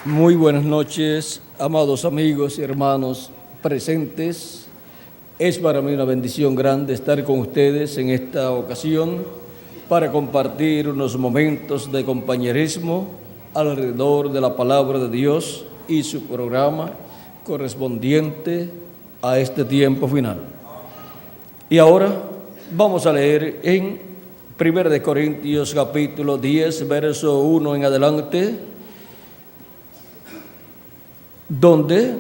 Muy buenas noches, amados amigos y hermanos presentes. Es para mí una bendición grande estar con ustedes en esta ocasión para compartir unos momentos de compañerismo alrededor de la palabra de Dios y su programa correspondiente a este tiempo final. Y ahora vamos a leer en 1 Corintios capítulo 10, verso 1 en adelante, donde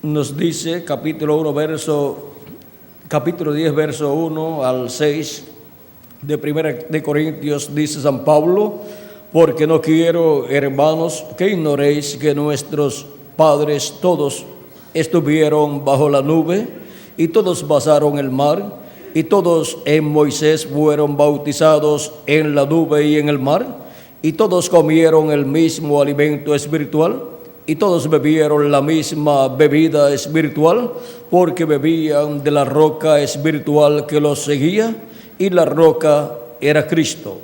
nos dice capítulo 10, verso 1 al 6 de 1 Corintios, dice San Pablo: porque no quiero, hermanos, que ignoréis que nuestros padres todos estuvieron bajo la nube, y todos pasaron el mar, y todos en Moisés fueron bautizados en la nube y en el mar, y todos comieron el mismo alimento espiritual, y todos bebieron la misma bebida espiritual, porque bebían de la roca espiritual que los seguía, y la roca era Cristo.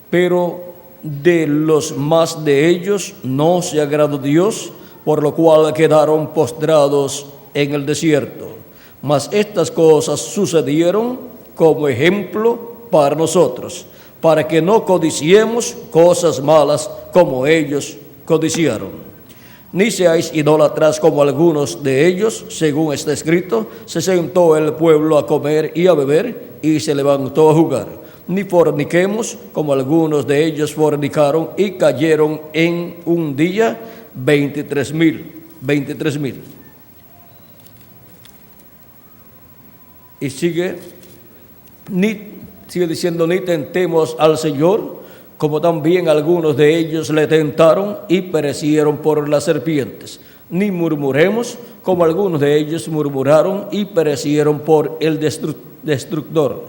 Pero de los más de ellos no se agradó Dios, por lo cual quedaron postrados en el desierto. Mas estas cosas sucedieron como ejemplo para nosotros, para que no codiciemos cosas malas como ellos codiciaron. Ni seáis idólatras como algunos de ellos, según está escrito: se sentó el pueblo a comer y a beber, y se levantó a jugar. Ni forniquemos como algunos de ellos fornicaron, y cayeron en un día 23,000. Y sigue diciendo: ni tentemos al Señor, como también algunos de ellos le tentaron y perecieron por las serpientes. Ni murmuremos, como algunos de ellos murmuraron y perecieron por el destructor.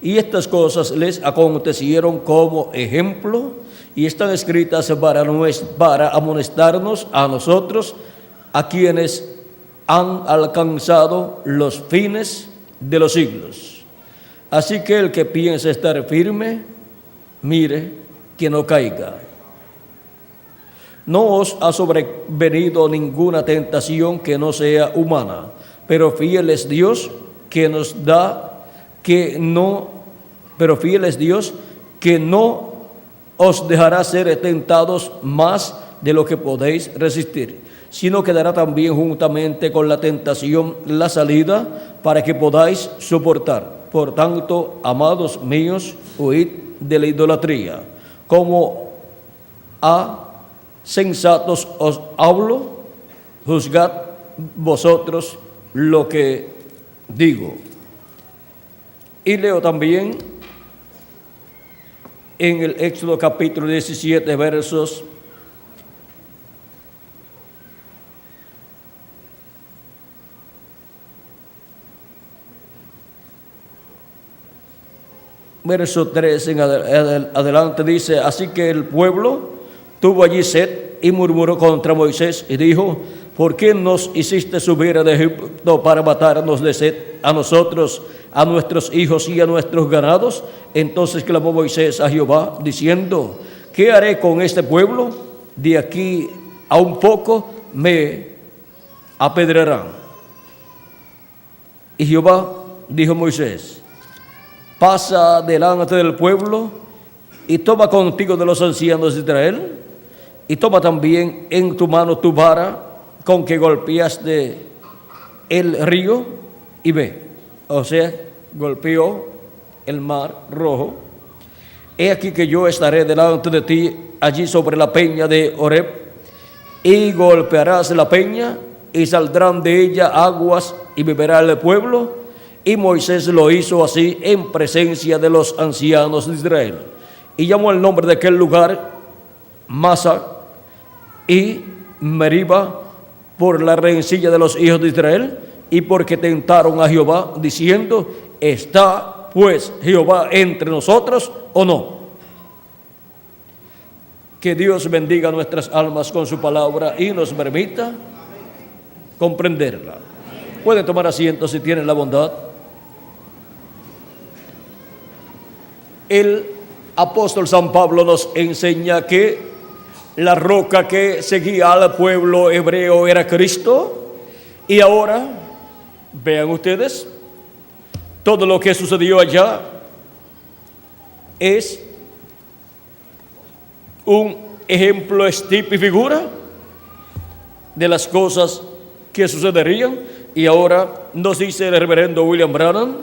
Y estas cosas les acontecieron como ejemplo, y están escritas para amonestarnos a nosotros, a quienes han alcanzado los fines de los siglos. Así que el que piensa estar firme, mire que no caiga. No os ha sobrevenido ninguna tentación que no sea humana, pero fiel es Dios que no os dejará ser tentados más de lo que podéis resistir, sino que dará también juntamente con la tentación la salida, para que podáis soportar. Por tanto, amados míos, huid de la idolatría. Como a sensatos os hablo, juzgad vosotros lo que digo. Y leo también en el Éxodo capítulo 17, verso 3 en adelante, dice: así que el pueblo tuvo allí sed y murmuró contra Moisés y dijo: ¿por qué nos hiciste subir de Egipto para matarnos de sed a nosotros, a nuestros hijos y a nuestros ganados? Entonces clamó Moisés a Jehová diciendo: ¿qué haré con este pueblo? De aquí a un poco me apedrearán. Y Jehová dijo a Moisés: pasa delante del pueblo y toma contigo de los ancianos de Israel, y toma también en tu mano tu vara con que golpeaste el río, y ve. O sea, golpeó el mar rojo. He aquí que yo estaré delante de ti allí sobre la peña de Horeb, y golpearás la peña, y saldrán de ella aguas, y beberá el pueblo. Y Moisés lo hizo así en presencia de los ancianos de Israel. Y llamó el nombre de aquel lugar Masa y Meriba, por la rencilla de los hijos de Israel, y porque tentaron a Jehová, diciendo: ¿está pues Jehová entre nosotros o no? Que Dios bendiga nuestras almas con su palabra y nos permita comprenderla. Pueden tomar asiento si tienen la bondad. El apóstol San Pablo nos enseña que la roca que seguía al pueblo hebreo era Cristo. Y ahora, vean ustedes, todo lo que sucedió allá es un ejemplo, tipo y figura de las cosas que sucederían. Y ahora nos dice el reverendo William Branham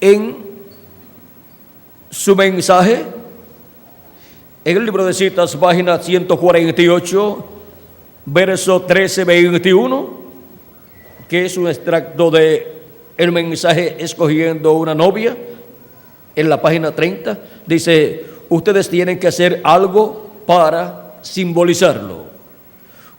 en su mensaje, en el libro de citas, página 148, verso 13-21, que es un extracto de el mensaje escogiendo una novia. En la página 30 dice: ustedes tienen que hacer algo para simbolizarlo.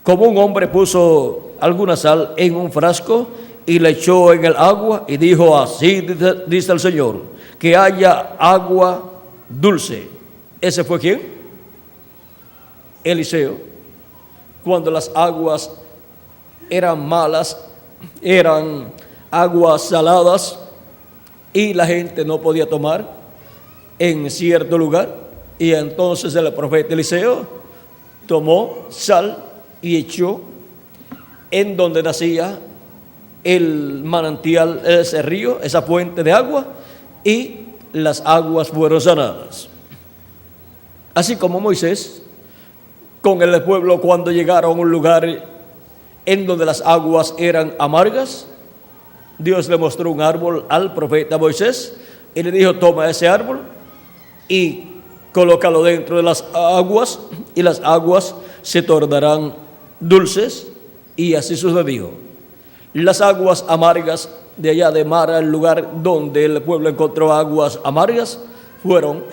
Como un hombre puso alguna sal en un frasco y le echó en el agua y dijo: así dice el Señor, que haya agua dulce. ¿Ese fue quién? Eliseo. Cuando las aguas eran malas, eran aguas saladas y la gente no podía tomar en cierto lugar, y entonces el profeta Eliseo tomó sal y echó en donde nacía el manantial, ese río, esa fuente de agua, y las aguas fueron sanadas. Así como Moisés con el pueblo, cuando llegaron a un lugar en donde las aguas eran amargas, Dios le mostró un árbol al profeta Moisés y le dijo: toma ese árbol y colócalo dentro de las aguas, y las aguas se tornarán dulces. Y así sucedió. Las aguas amargas de allá de Mara, el lugar donde el pueblo encontró aguas amargas, fueron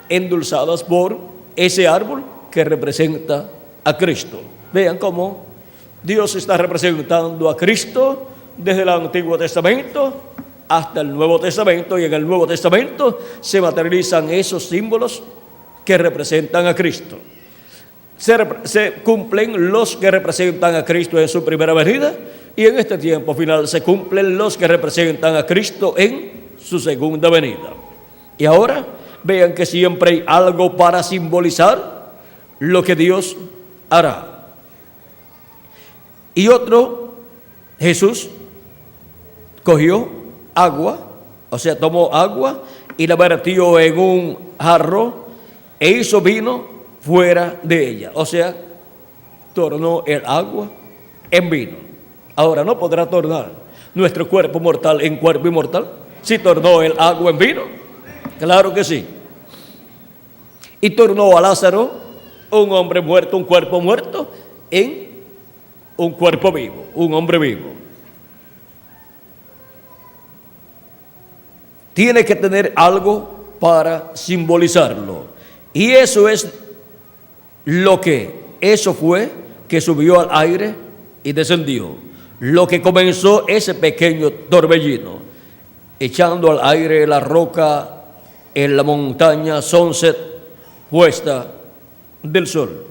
endulzadas por ese árbol que representa a Cristo. Vean cómo Dios está representando a Cristo desde el Antiguo Testamento hasta el Nuevo Testamento, y en el Nuevo Testamento se materializan esos símbolos que representan a Cristo. Se cumplen los que representan a Cristo en su primera venida, y en este tiempo final se cumplen los que representan a Cristo en su segunda venida. Y ahora vean que siempre hay algo para simbolizar lo que Dios hará. Y otro, Jesús cogió agua, o sea, tomó agua y la vertió en un jarro e hizo vino fuera de ella, o sea, tornó el agua en vino. Ahora, ¿no podrá tornar nuestro cuerpo mortal en cuerpo inmortal si tornó el agua en vino? Claro que sí. Y tornó a Lázaro, un hombre muerto, un cuerpo muerto, en un cuerpo vivo, un hombre vivo. Tiene que tener algo para simbolizarlo. Y eso fue que subió al aire y descendió. Lo que comenzó ese pequeño torbellino, echando al aire la roca en la montaña Sunset, puesta del sol.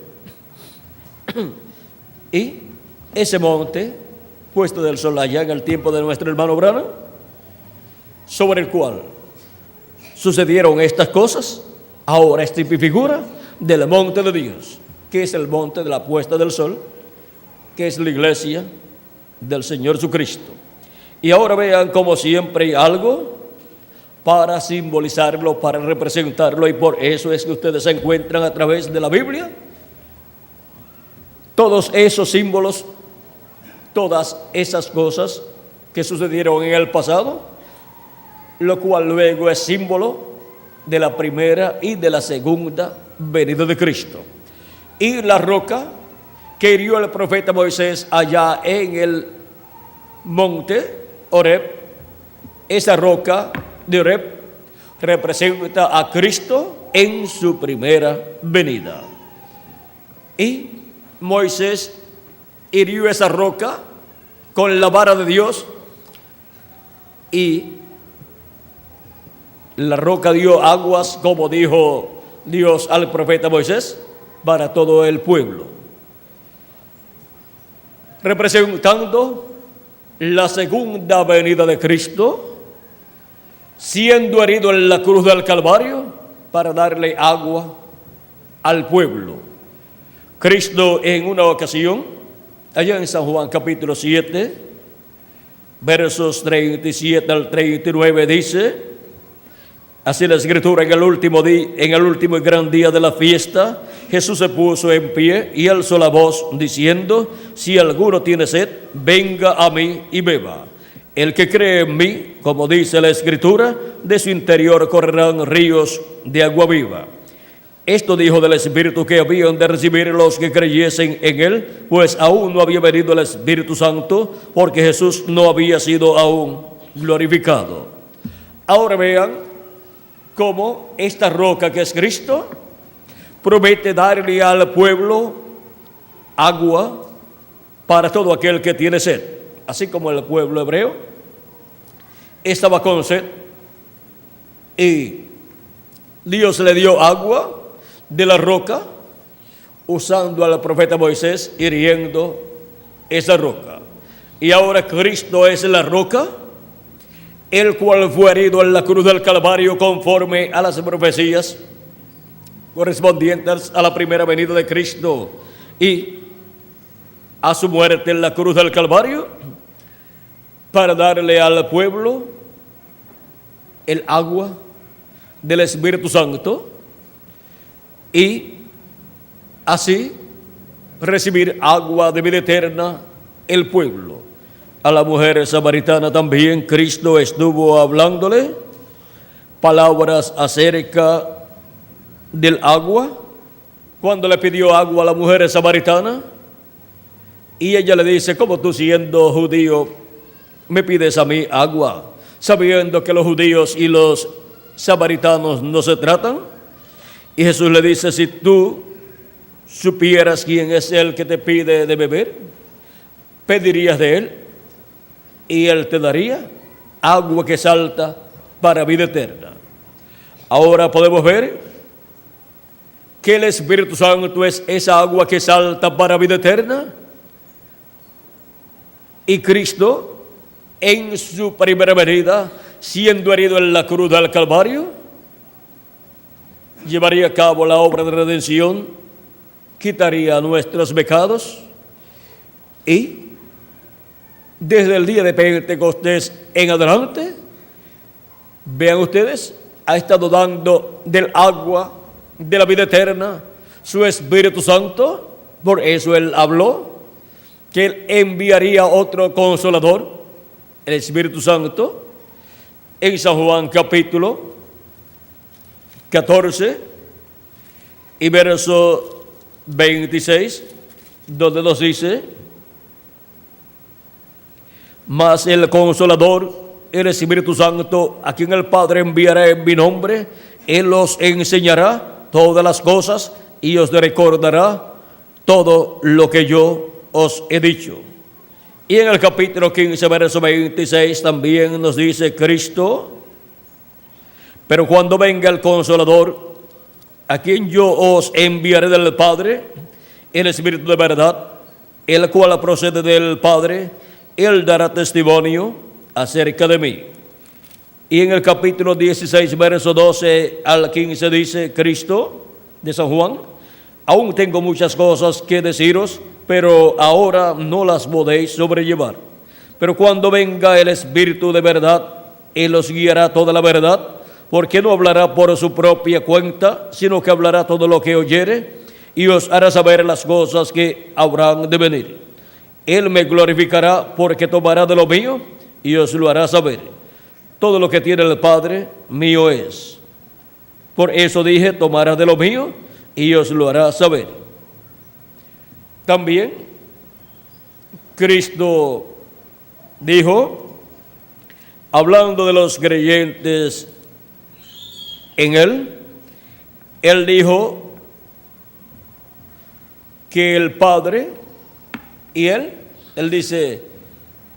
Y ese monte, puesto del sol allá en el tiempo de nuestro hermano Branham, sobre el cual sucedieron estas cosas, ahora es tipo y figura del monte de Dios, que es el monte de la puesta del sol, que es la iglesia del Señor Jesucristo. Y ahora vean como siempre hay algo para simbolizarlo, para representarlo, y por eso es que ustedes se encuentran a través de la Biblia todos esos símbolos, todas esas cosas que sucedieron en el pasado, lo cual luego es símbolo de la primera y de la segunda venida de Cristo. Y la roca que hirió el profeta Moisés allá en el monte Horeb, esa roca de Horeb representa a Cristo en su primera venida. Y Moisés hirió esa roca con la vara de Dios, y la roca dio aguas, como dijo Dios al profeta Moisés, para todo el pueblo, representando la segunda venida de Cristo, siendo herido en la cruz del Calvario para darle agua al pueblo. Cristo en una ocasión, allá en San Juan capítulo 7, versos 37 al 39 dice, así la Escritura, en el último y gran día de la fiesta, Jesús se puso en pie y alzó la voz diciendo, si alguno tiene sed, venga a mí y beba. El que cree en mí, como dice la Escritura, de su interior correrán ríos de agua viva. Esto dijo del Espíritu que habían de recibir los que creyesen en él, pues aún no había venido el Espíritu Santo, porque Jesús no había sido aún glorificado. Ahora vean cómo esta roca que es Cristo promete darle al pueblo agua para todo aquel que tiene sed. Así como el pueblo hebreo estaba con sed y Dios le dio agua de la roca usando al profeta Moisés hiriendo esa roca. Y ahora Cristo es la roca, el cual fue herido en la cruz del Calvario conforme a las profecías correspondientes a la primera venida de Cristo y a su muerte en la cruz del Calvario, para darle al pueblo el agua del Espíritu Santo y así recibir agua de vida eterna el pueblo. A la mujer samaritana también Cristo estuvo hablándole palabras acerca del agua, cuando le pidió agua a la mujer samaritana, y ella le dice, ¿cómo tú siendo judío me pides a mí agua, sabiendo que los judíos y los samaritanos no se tratan? Y Jesús le dice, si tú supieras quién es el que te pide de beber, pedirías de él y él te daría agua que salta para vida eterna. Ahora podemos ver que el Espíritu Santo es esa agua que salta para vida eterna, y Cristo en su primera venida, siendo herido en la cruz del Calvario, llevaría a cabo la obra de redención, quitaría nuestros pecados y desde el día de Pentecostés en adelante, vean ustedes, ha estado dando del agua de la vida eterna su Espíritu Santo. Por eso él habló que él enviaría otro consolador, el Espíritu Santo, en San Juan capítulo 14 y verso 26, donde nos dice, mas el Consolador, el Espíritu Santo, a quien el Padre enviará en mi nombre, él os enseñará todas las cosas y os recordará todo lo que yo os he dicho. Y en el capítulo 15, verso 26, también nos dice Cristo, pero cuando venga el Consolador, a quien yo os enviaré del Padre, el Espíritu de verdad, el cual procede del Padre, él dará testimonio acerca de mí. Y en el capítulo 16, verso 12 al 15 dice Cristo de San Juan, aún tengo muchas cosas que deciros, pero ahora no las podéis sobrellevar. Pero cuando venga el Espíritu de verdad, él os guiará toda la verdad, porque no hablará por su propia cuenta, sino que hablará todo lo que oyere, y os hará saber las cosas que habrán de venir. Él me glorificará, porque tomará de lo mío y os lo hará saber. Todo lo que tiene el Padre, mío es. Por eso dije, tomará de lo mío y os lo hará saber. También Cristo dijo, hablando de los creyentes en él dijo que el Padre y él dice,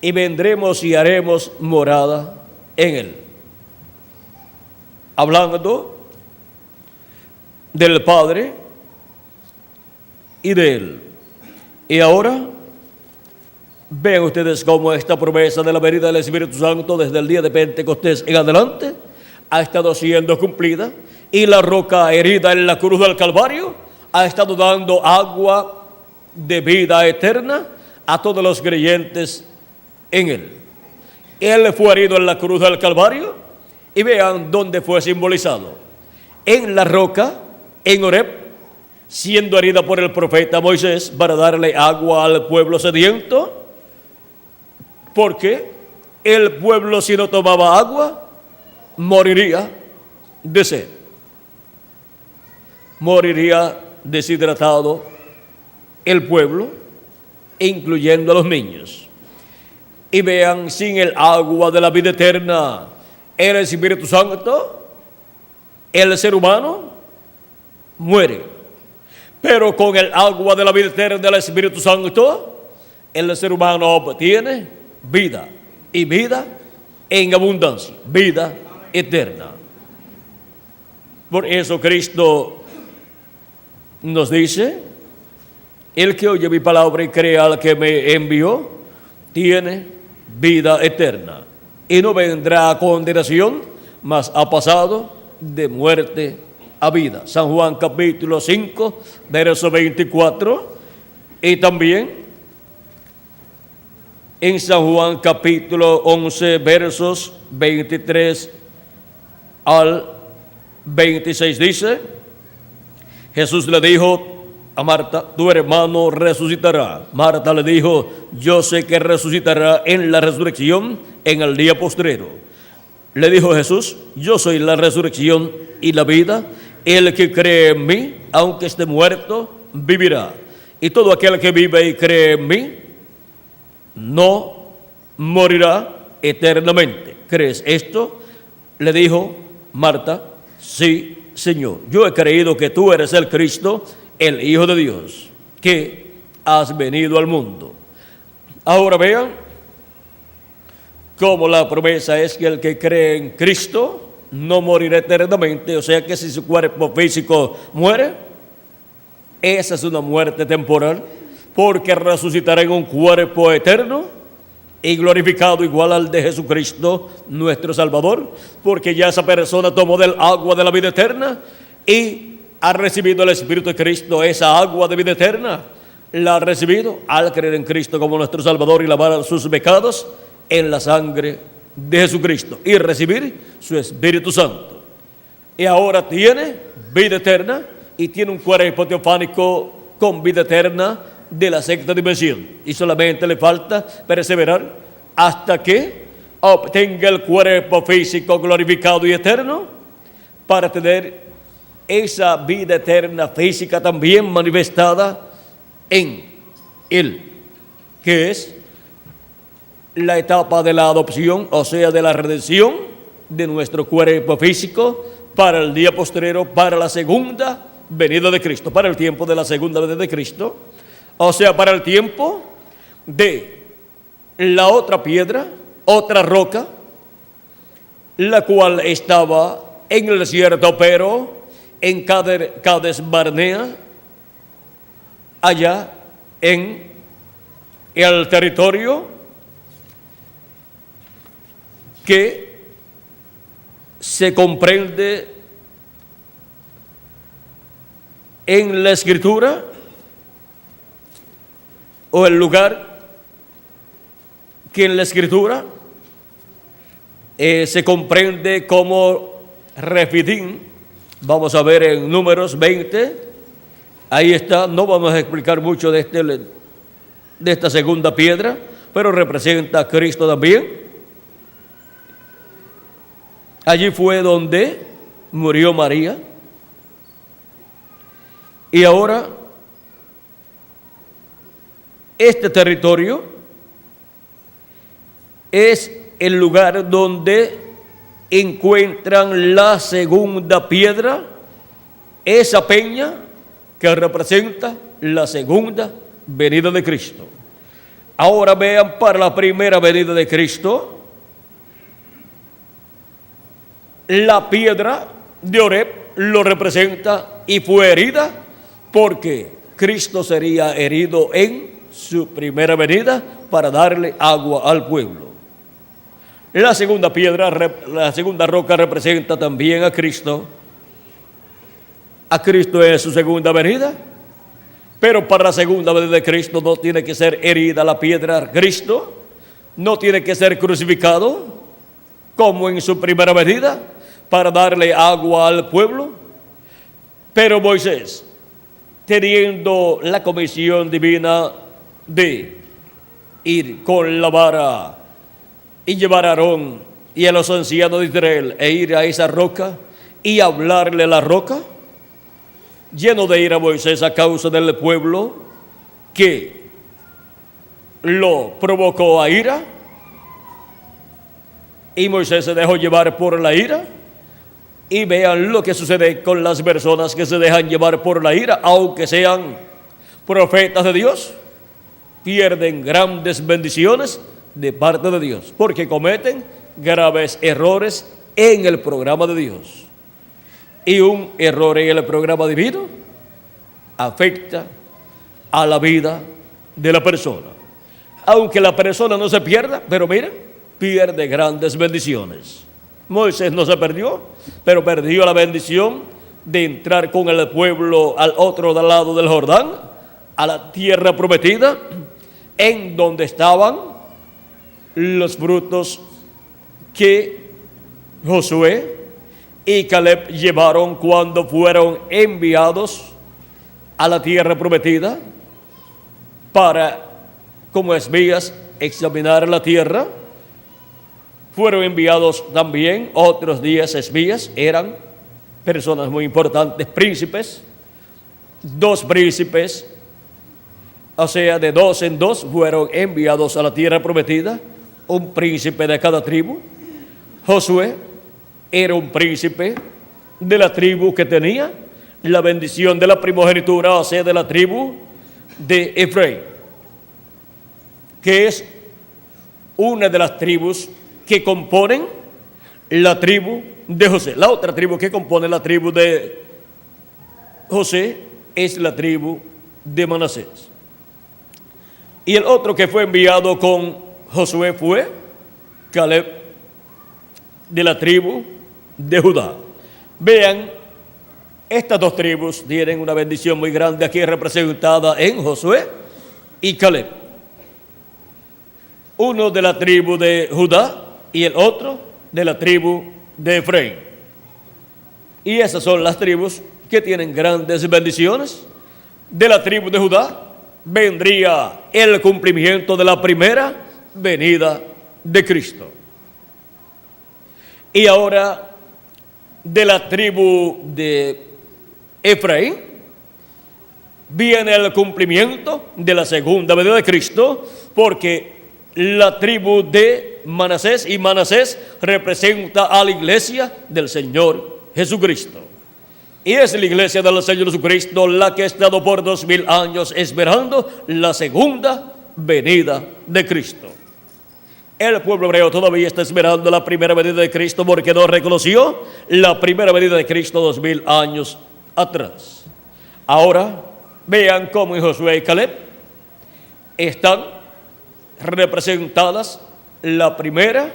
y vendremos y haremos morada en él. Hablando del Padre y de él. Y ahora Vean ustedes cómo esta promesa de la venida del Espíritu Santo desde el día de Pentecostés en adelante ha estado siendo cumplida, y la roca herida en la cruz del Calvario ha estado dando agua de vida eterna a todos los creyentes en él. Él fue herido en la cruz del Calvario, y vean dónde fue simbolizado: en la roca, en Horeb, siendo herida por el profeta Moisés para darle agua al pueblo sediento, porque el pueblo, si no tomaba agua, moriría de sed, moriría deshidratado el pueblo, incluyendo a los niños. Y vean, sin el agua de la vida eterna, el Espíritu Santo, el ser humano muere. Pero con el agua de la vida eterna del Espíritu Santo, el ser humano obtiene vida, y vida en abundancia, vida eterna. Por eso Cristo nos dice: el que oye mi palabra y cree al que me envió, tiene vida eterna, y no vendrá a condenación, mas ha pasado de muerte a vida. San Juan capítulo 5, verso 24, y también en San Juan capítulo 11, versos 23 al 26 dice: Jesús le dijo a Marta: tu hermano resucitará. Marta le dijo: yo sé que resucitará en la resurrección en el día postrero. Le dijo Jesús: yo soy la resurrección y la vida. El que cree en mí, aunque esté muerto, vivirá. Y todo aquel que vive y cree en mí, no morirá eternamente. ¿Crees esto? Le dijo Marta: sí, Señor. Yo he creído que tú eres el Cristo, el Hijo de Dios, que has venido al mundo. Ahora vean cómo la promesa es que el que cree en Cristo no morirá eternamente. O sea que si su cuerpo físico muere, esa es una muerte temporal, porque resucitará en un cuerpo eterno y glorificado igual al de Jesucristo, nuestro Salvador, porque ya esa persona tomó del agua de la vida eterna y ha recibido el Espíritu de Cristo. Esa agua de vida eterna la ha recibido al creer en Cristo como nuestro Salvador y lavar sus pecados en la sangre de Jesucristo y recibir su Espíritu Santo. Y ahora tiene vida eterna y tiene un cuerpo teofánico con vida eterna de la sexta dimensión, y solamente le falta perseverar hasta que obtenga el cuerpo físico glorificado y eterno para tener esa vida eterna física también manifestada en él, que es la etapa de la adopción, o sea, de la redención de nuestro cuerpo físico para el día postrero, para la segunda venida de Cristo, para el tiempo de la segunda venida de Cristo, o sea, para el tiempo de la otra piedra, otra roca, la cual estaba en el desierto, pero en Cades Barnea, allá en el territorio que se comprende en la Escritura, o el lugar que en la Escritura se comprende como Refidim. Vamos a ver en Números 20, ahí está. No vamos a explicar mucho de esta segunda piedra, pero representa a Cristo también. Allí fue donde murió María. Y ahora, este territorio es el lugar donde encuentran la segunda piedra, esa peña que representa la segunda venida de Cristo. Ahora vean, para la primera venida de Cristo, la piedra de Horeb lo representa y fue herida porque Cristo sería herido en su primera venida para darle agua al pueblo. La segunda piedra, la segunda roca representa también a Cristo en su segunda venida, pero para la segunda venida de Cristo no tiene que ser herida la piedra. Cristo no tiene que ser crucificado como en su primera venida para darle agua al pueblo. Pero Moisés, teniendo la comisión divina de ir con la vara y llevar a Aarón y a los ancianos de Israel e ir a esa roca y hablarle a la roca, lleno de ira Moisés a causa del pueblo que lo provocó a ira, y Moisés se dejó llevar por la ira. Y vean lo que sucede con las personas que se dejan llevar por la ira, aunque sean profetas de Dios, pierden grandes bendiciones de parte de Dios, porque cometen graves errores en el programa de Dios. Y un error en el programa divino afecta a la vida de la persona. Aunque la persona no se pierda, pero miren, pierde grandes bendiciones. Moisés no se perdió, pero perdió la bendición de entrar con el pueblo al otro lado del Jordán, a la tierra prometida, en donde estaban los frutos que Josué y Caleb llevaron cuando fueron enviados a la tierra prometida para, como espías, examinar la tierra. Fueron enviados también otros 10 espías, eran personas muy importantes, príncipes, 2 príncipes, o sea, de 2 en 2 fueron enviados a la tierra prometida, un príncipe de cada tribu. Josué era un príncipe de la tribu que tenía la bendición de la primogenitura, o sea, de la tribu de Efraín, que es una de las tribus que componen la tribu de José. La otra tribu que compone la tribu de José es la tribu de Manasés. Y el otro que fue enviado con Josué fue Caleb, de la tribu de Judá. Vean, estas 2 tribus tienen una bendición muy grande aquí representada en Josué y Caleb. Uno de la tribu de Judá y el otro de la tribu de Efraín. Y esas son las tribus que tienen grandes bendiciones. De la tribu de Judá vendría el cumplimiento de la primera venida de Cristo. Y ahora, de la tribu de Efraín viene el cumplimiento de la segunda venida de Cristo, porque la tribu de Manasés, y Manasés representa a la iglesia del Señor Jesucristo. Y es la iglesia del Señor Jesucristo la que ha estado por 2000 años esperando la segunda venida de Cristo. El pueblo hebreo todavía está esperando la primera venida de Cristo porque no reconoció la primera venida de Cristo 2000 años atrás. Ahora, vean cómo en Josué y Caleb están representadas la primera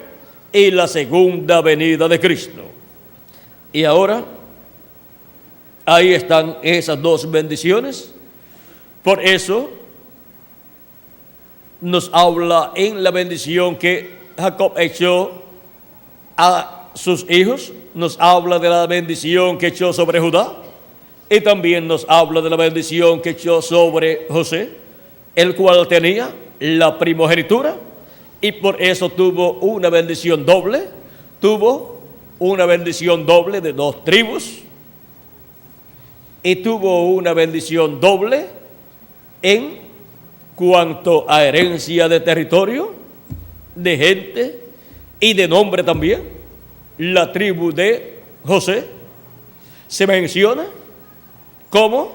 y la segunda venida de Cristo. Y ahora, ahí están esas 2 bendiciones. Por eso nos habla en la bendición que Jacob echó a sus hijos, nos habla de la bendición que echó sobre Judá, y también nos habla de la bendición que echó sobre José, el cual tenía la primogenitura, y por eso tuvo una bendición doble. Tuvo una bendición doble de 2 tribus, y tuvo una bendición doble en cuanto a herencia de territorio, de gente y de nombre también. La tribu de José se menciona como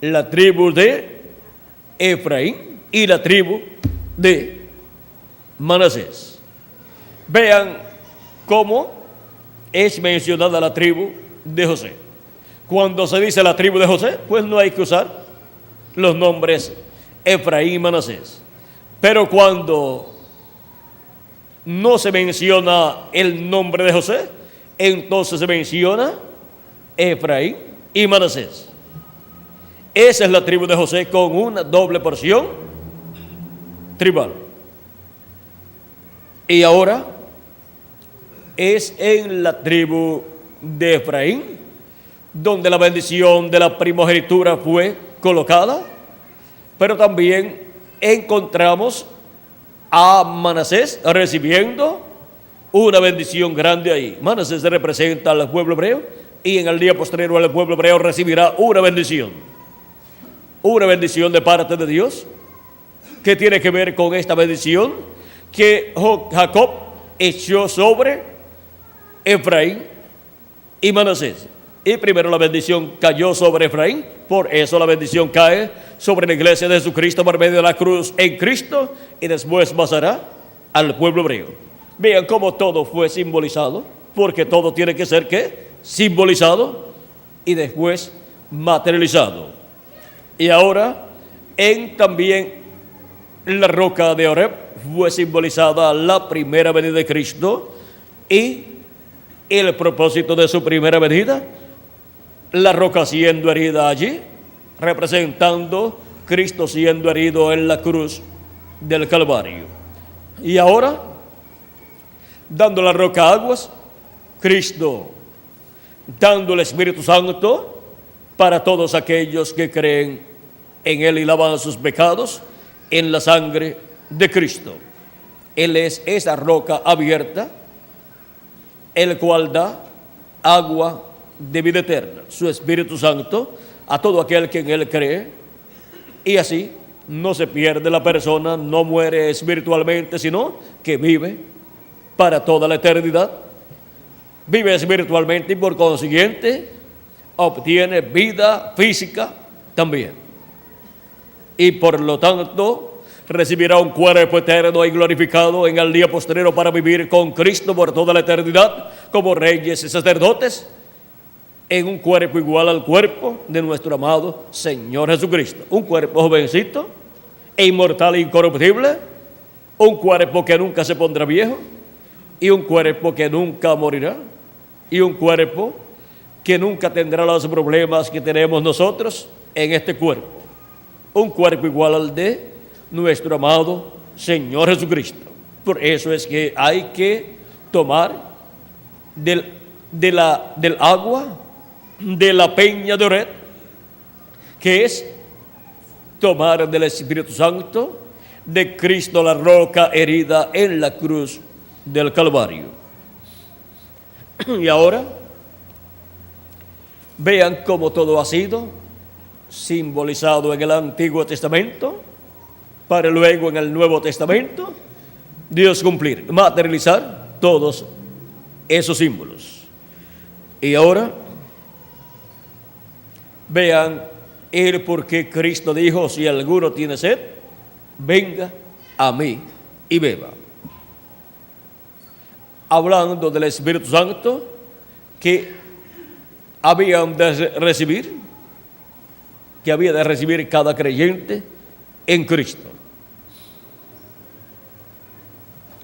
la tribu de Efraín y la tribu de Manasés. Vean cómo es mencionada la tribu de José. Cuando se dice la tribu de José, pues no hay que usar los nombres Efraín y Manasés. Pero cuando no se menciona el nombre de José, entonces se menciona Efraín y Manasés. Esa es la tribu de José con una doble porción tribal. Y ahora es en la tribu de Efraín donde la bendición de la primogenitura fue colocada, pero también encontramos a Manasés recibiendo una bendición grande ahí. Manasés representa al pueblo hebreo y en el día posterior el pueblo hebreo recibirá una bendición de parte de Dios, que tiene que ver con esta bendición que Jacob echó sobre Efraín y Manasés. Y primero la bendición cayó sobre Efraín, por eso la bendición cae sobre la iglesia de Jesucristo por medio de la cruz en Cristo, y después pasará al pueblo hebreo. Vean cómo todo fue simbolizado, porque todo tiene que ser ¿qué? Simbolizado y después materializado. Y ahora también la roca de Oreb fue simbolizada la primera venida de Cristo y el propósito de su primera venida, la roca siendo herida allí, representando Cristo siendo herido en la cruz del Calvario. Y ahora, dando la roca aguas, Cristo dando el Espíritu Santo para todos aquellos que creen en Él y lavan sus pecados en la sangre de Cristo. Él es esa roca abierta, el cual da agua de vida eterna, su Espíritu Santo, a todo aquel que en Él cree, y así no se pierde la persona, no muere espiritualmente, sino que vive para toda la eternidad, vive espiritualmente y por consiguiente obtiene vida física también. Y por lo tanto recibirá un cuerpo eterno y glorificado en el día posterior para vivir con Cristo por toda la eternidad como reyes y sacerdotes, en un cuerpo igual al cuerpo de nuestro amado Señor Jesucristo. Un cuerpo jovencito e inmortal e incorruptible, un cuerpo que nunca se pondrá viejo, y un cuerpo que nunca morirá, y un cuerpo que nunca tendrá los problemas que tenemos nosotros en este cuerpo. Un cuerpo igual al de nuestro amado Señor Jesucristo. Por eso es que hay que tomar del agua de la peña de Oreb, que es tomar del Espíritu Santo de Cristo, la roca herida en la cruz del Calvario. Y ahora vean cómo todo ha sido simbolizado en el Antiguo Testamento para luego en el Nuevo Testamento Dios cumplir, materializar todos esos símbolos. Y ahora vean el por qué Cristo dijo: si alguno tiene sed, venga a mí y beba. Hablando del Espíritu Santo que habían de recibir, que había de recibir cada creyente en Cristo.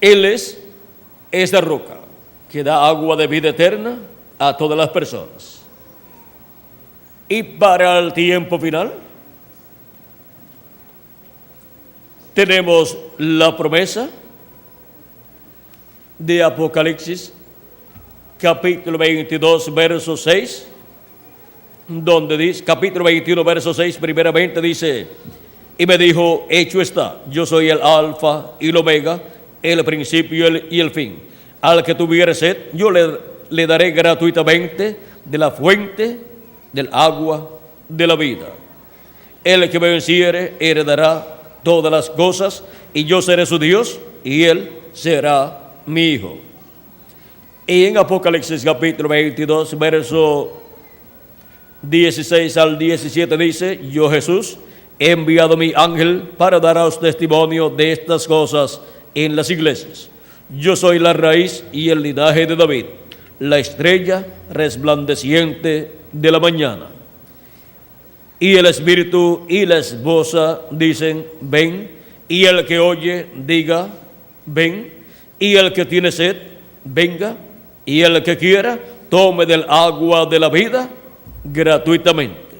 Él es esa roca que da agua de vida eterna a todas las personas. Y para el tiempo final tenemos la promesa de Apocalipsis capítulo 22 verso 6, donde dice, capítulo 21 verso 6, primeramente dice: y me dijo, hecho está, yo soy el alfa y el omega, el principio y el fin. Al que tuviere sed, yo le daré gratuitamente de la fuente del agua de la vida. El que me venciere heredará todas las cosas, y yo seré su Dios, y él será mi hijo. Y en Apocalipsis capítulo 22, verso 16 al 17 dice: yo, Jesús, he enviado mi ángel para daros testimonio de estas cosas en las iglesias. Yo soy la raíz y el linaje de David, la estrella resplandeciente de la mañana. Y el espíritu y la esposa dicen, ven. Y el que oye, diga, ven. Y el que tiene sed, venga. Y el que quiera, tome del agua de la vida gratuitamente.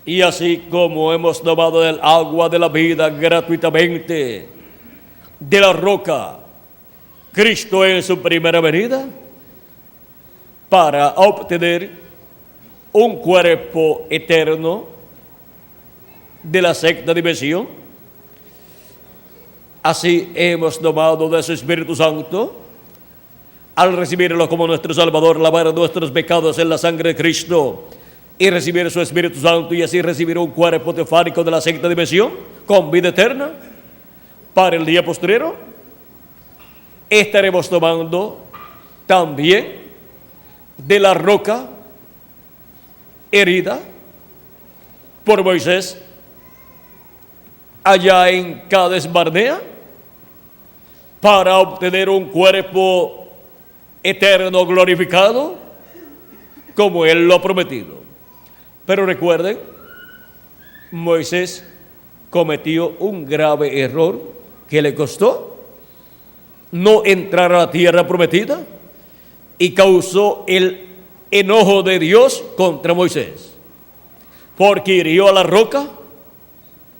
Y así como hemos tomado del agua de la vida gratuitamente, de la roca, Cristo en su primera venida, para obtener un cuerpo eterno de la sexta dimensión, así hemos tomado de su Espíritu Santo, al recibirlo como nuestro Salvador, lavar nuestros pecados en la sangre de Cristo y recibir su Espíritu Santo, y así recibir un cuerpo teofánico de la sexta dimensión con vida eterna. Para el día postrero estaremos tomando también de la roca herida por Moisés allá en Cades Barnea, para obtener un cuerpo eterno glorificado como él lo ha prometido. Pero recuerden, Moisés cometió un grave error que le costó no entrar a la tierra prometida y causó el enojo de Dios contra Moisés, porque hirió a la roca,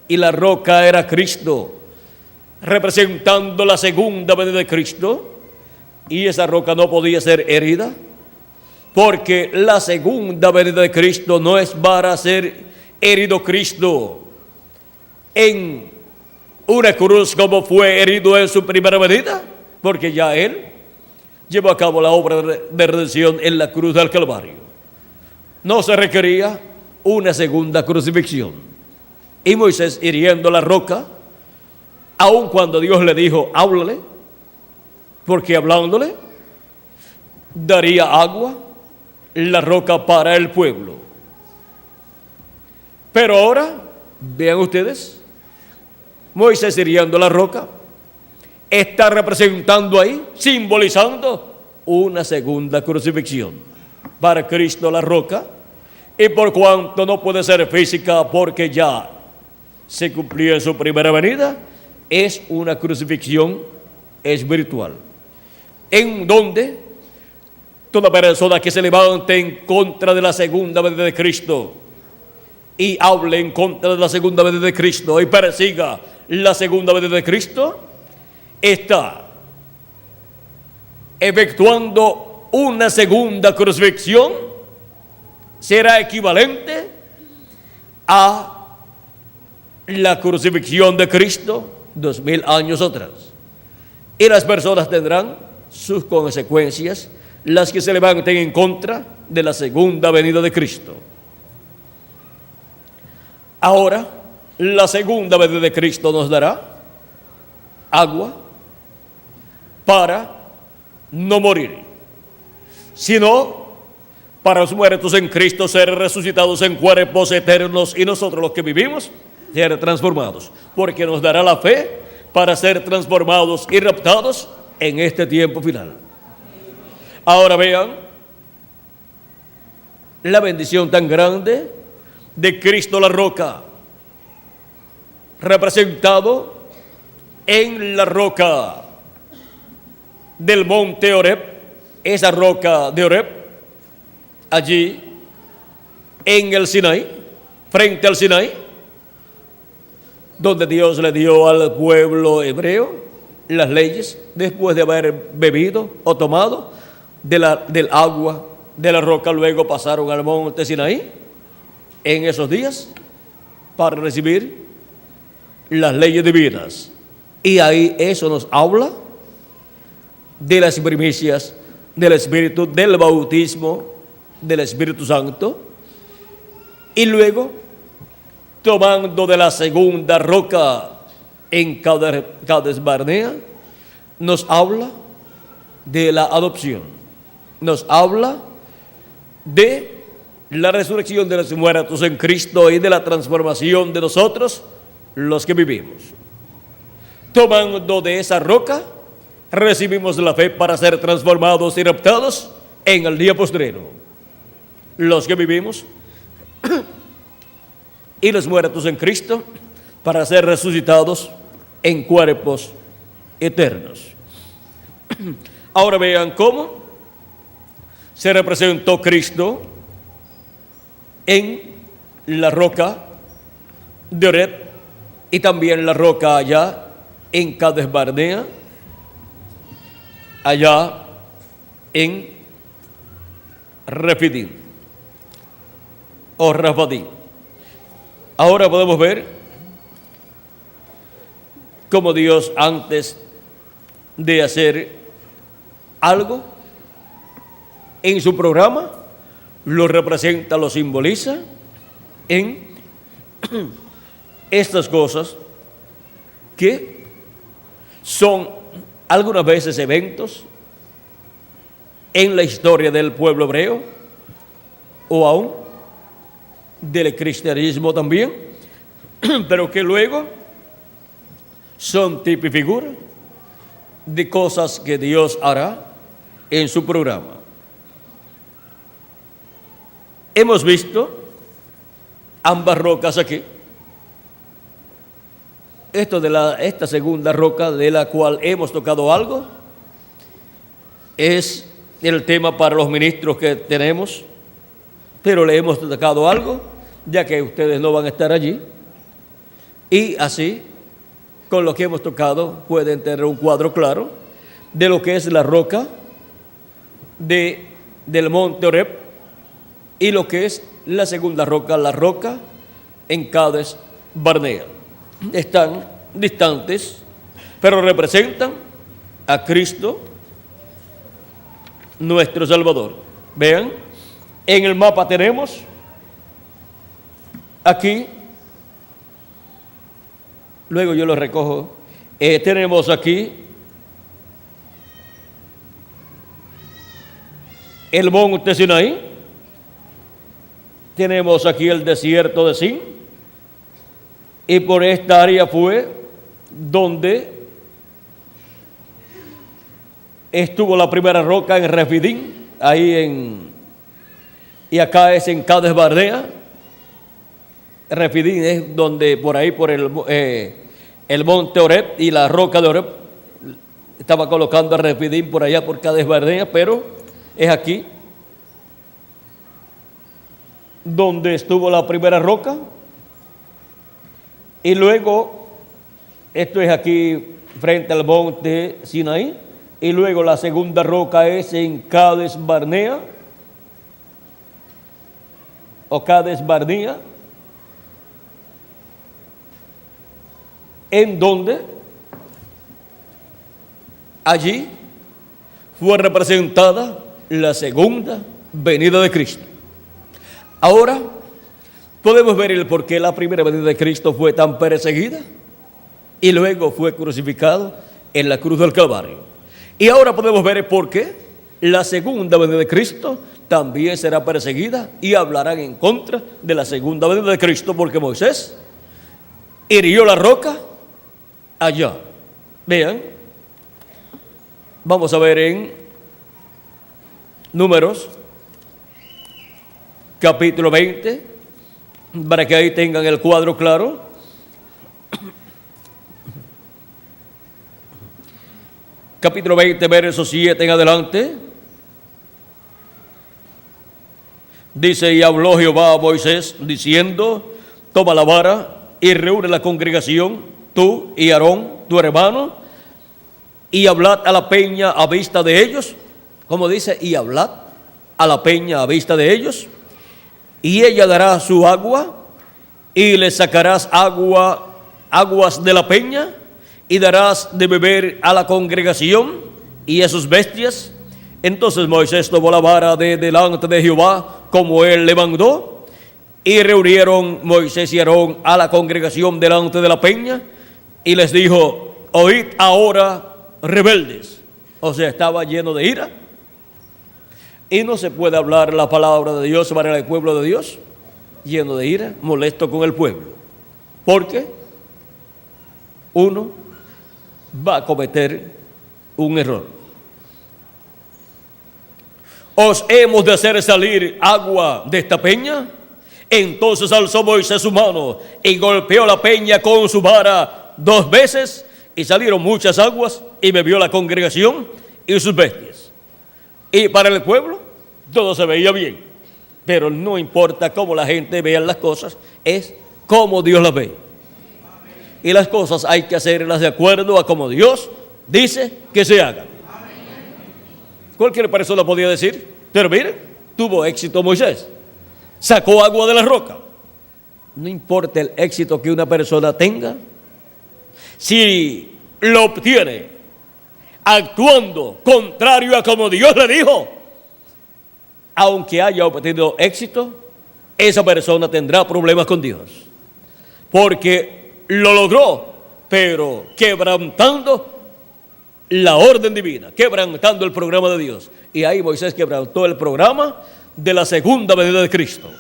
y la roca era Cristo, representando la segunda venida de Cristo, y esa roca no podía ser herida, porque la segunda venida de Cristo no es para ser herido Cristo en una cruz como fue herido en su primera venida, porque ya él llevó a cabo la obra de redención en la cruz del Calvario. No se requería una segunda crucifixión. Y Moisés, hiriendo la roca, aun cuando Dios le dijo, háblale, porque hablándole daría agua, la roca para el pueblo. Pero ahora, vean ustedes, Moisés hiriendo la roca está representando ahí, simbolizando una segunda crucifixión para Cristo la roca, y por cuanto no puede ser física porque ya se cumplió en su primera venida, es una crucifixión espiritual, en donde toda persona que se levante en contra de la segunda venida de Cristo y hable en contra de la segunda venida de Cristo y persiga la segunda venida de Cristo, está efectuando una segunda crucifixión, será equivalente a la crucifixión de Cristo 2000 años atrás. Y las personas tendrán sus consecuencias, las que se levanten en contra de la segunda venida de Cristo. Ahora, la segunda venida de Cristo nos dará agua para no morir, sino para los muertos en Cristo ser resucitados en cuerpos eternos, y nosotros los que vivimos ser transformados, porque nos dará la fe para ser transformados y raptados en este tiempo final. Ahora vean la bendición tan grande de Cristo la roca, representado en la roca del monte Horeb, esa roca de Horeb, allí en el Sinaí, frente al Sinaí, donde Dios le dio al pueblo hebreo las leyes después de haber bebido o tomado del agua de la roca. Luego pasaron al monte Sinaí en esos días para recibir las leyes divinas. Y ahí eso nos habla de las primicias del Espíritu, del bautismo del Espíritu Santo. Y luego, tomando de la segunda roca en Cades Barnea, nos habla de la adopción, nos habla de la resurrección de los muertos en Cristo y de la transformación de nosotros, los que vivimos. Tomando de esa roca, recibimos la fe para ser transformados y raptados en el día postrero. Los que vivimos y los muertos en Cristo para ser resucitados en cuerpos eternos. Ahora vean cómo se representó Cristo en la roca de Oreb y también la roca allá en Cades Barnea, allá en Refidim o Rafadim. Ahora podemos ver cómo Dios, antes de hacer algo en su programa, lo representa, lo simboliza en estas cosas que son algunas veces eventos en la historia del pueblo hebreo o aún del cristianismo también, pero que luego son tipo y figura de cosas que Dios hará en su programa. Hemos visto ambas rocas aquí. Esta segunda roca de la cual hemos tocado algo es el tema para los ministros que tenemos, pero le hemos tocado algo, ya que ustedes no van a estar allí. Y así, con lo que hemos tocado, pueden tener un cuadro claro de lo que es la roca del monte Oreb y lo que es la segunda roca, la roca en Cades Barnea. Están distantes, pero representan a Cristo, nuestro Salvador. Vean, en el mapa tenemos aquí, luego yo lo recojo, tenemos aquí el monte Sinaí, tenemos aquí el desierto de Sin, y por esta área fue donde estuvo la primera roca en Refidim, y acá es en Cades Barnea. Refidim es donde por ahí, por el monte Oreb y la roca de Oreb. Estaba colocando a Refidim por allá por Cades Barnea, pero es aquí donde estuvo la primera roca. Y luego, esto es aquí frente al monte Sinaí, y luego la segunda roca es en Cades Barnea, o Cades Barnea, en donde allí fue representada la segunda venida de Cristo. Ahora podemos ver el por qué la primera venida de Cristo fue tan perseguida y luego fue crucificado en la cruz del Calvario. Y ahora podemos ver el por qué la segunda venida de Cristo también será perseguida y hablarán en contra de la segunda venida de Cristo, porque Moisés hirió la roca allá. Vean, vamos a ver en Números, capítulo 20, para que ahí tengan el cuadro claro. Capítulo 20, verso 7 en adelante. Dice: y habló Jehová a Moisés, diciendo: toma la vara y reúne la congregación, tú y Aarón, tu hermano, y hablad a la peña a vista de ellos. Como dice, y hablad a la peña a vista de ellos, y ella dará su agua, y le sacarás aguas de la peña, y darás de beber a la congregación y a sus bestias. Entonces Moisés tomó la vara de delante de Jehová, como él le mandó, y reunieron Moisés y Aarón a la congregación delante de la peña, y les dijo: oíd ahora, rebeldes. O sea, estaba lleno de ira, y no se puede hablar la palabra de Dios para el pueblo de Dios lleno de ira, molesto con el pueblo, porque uno va a cometer un error. Os hemos de hacer salir agua de esta peña. Entonces alzó Moisés su mano y golpeó la peña con su vara 2 veces, y salieron muchas aguas, y bebió la congregación y sus bestias. Y para el pueblo todo se veía bien, pero no importa cómo la gente vea las cosas, es cómo Dios las ve. Y las cosas hay que hacerlas de acuerdo a como Dios dice que se hagan. Cualquier persona podía decir, pero mire, tuvo éxito Moisés, sacó agua de la roca. No importa el éxito que una persona tenga, si lo obtiene actuando contrario a como Dios le dijo, aunque haya obtenido éxito, esa persona tendrá problemas con Dios, porque lo logró, pero quebrantando la orden divina, quebrantando el programa de Dios. Y ahí Moisés quebrantó el programa de la segunda venida de Cristo,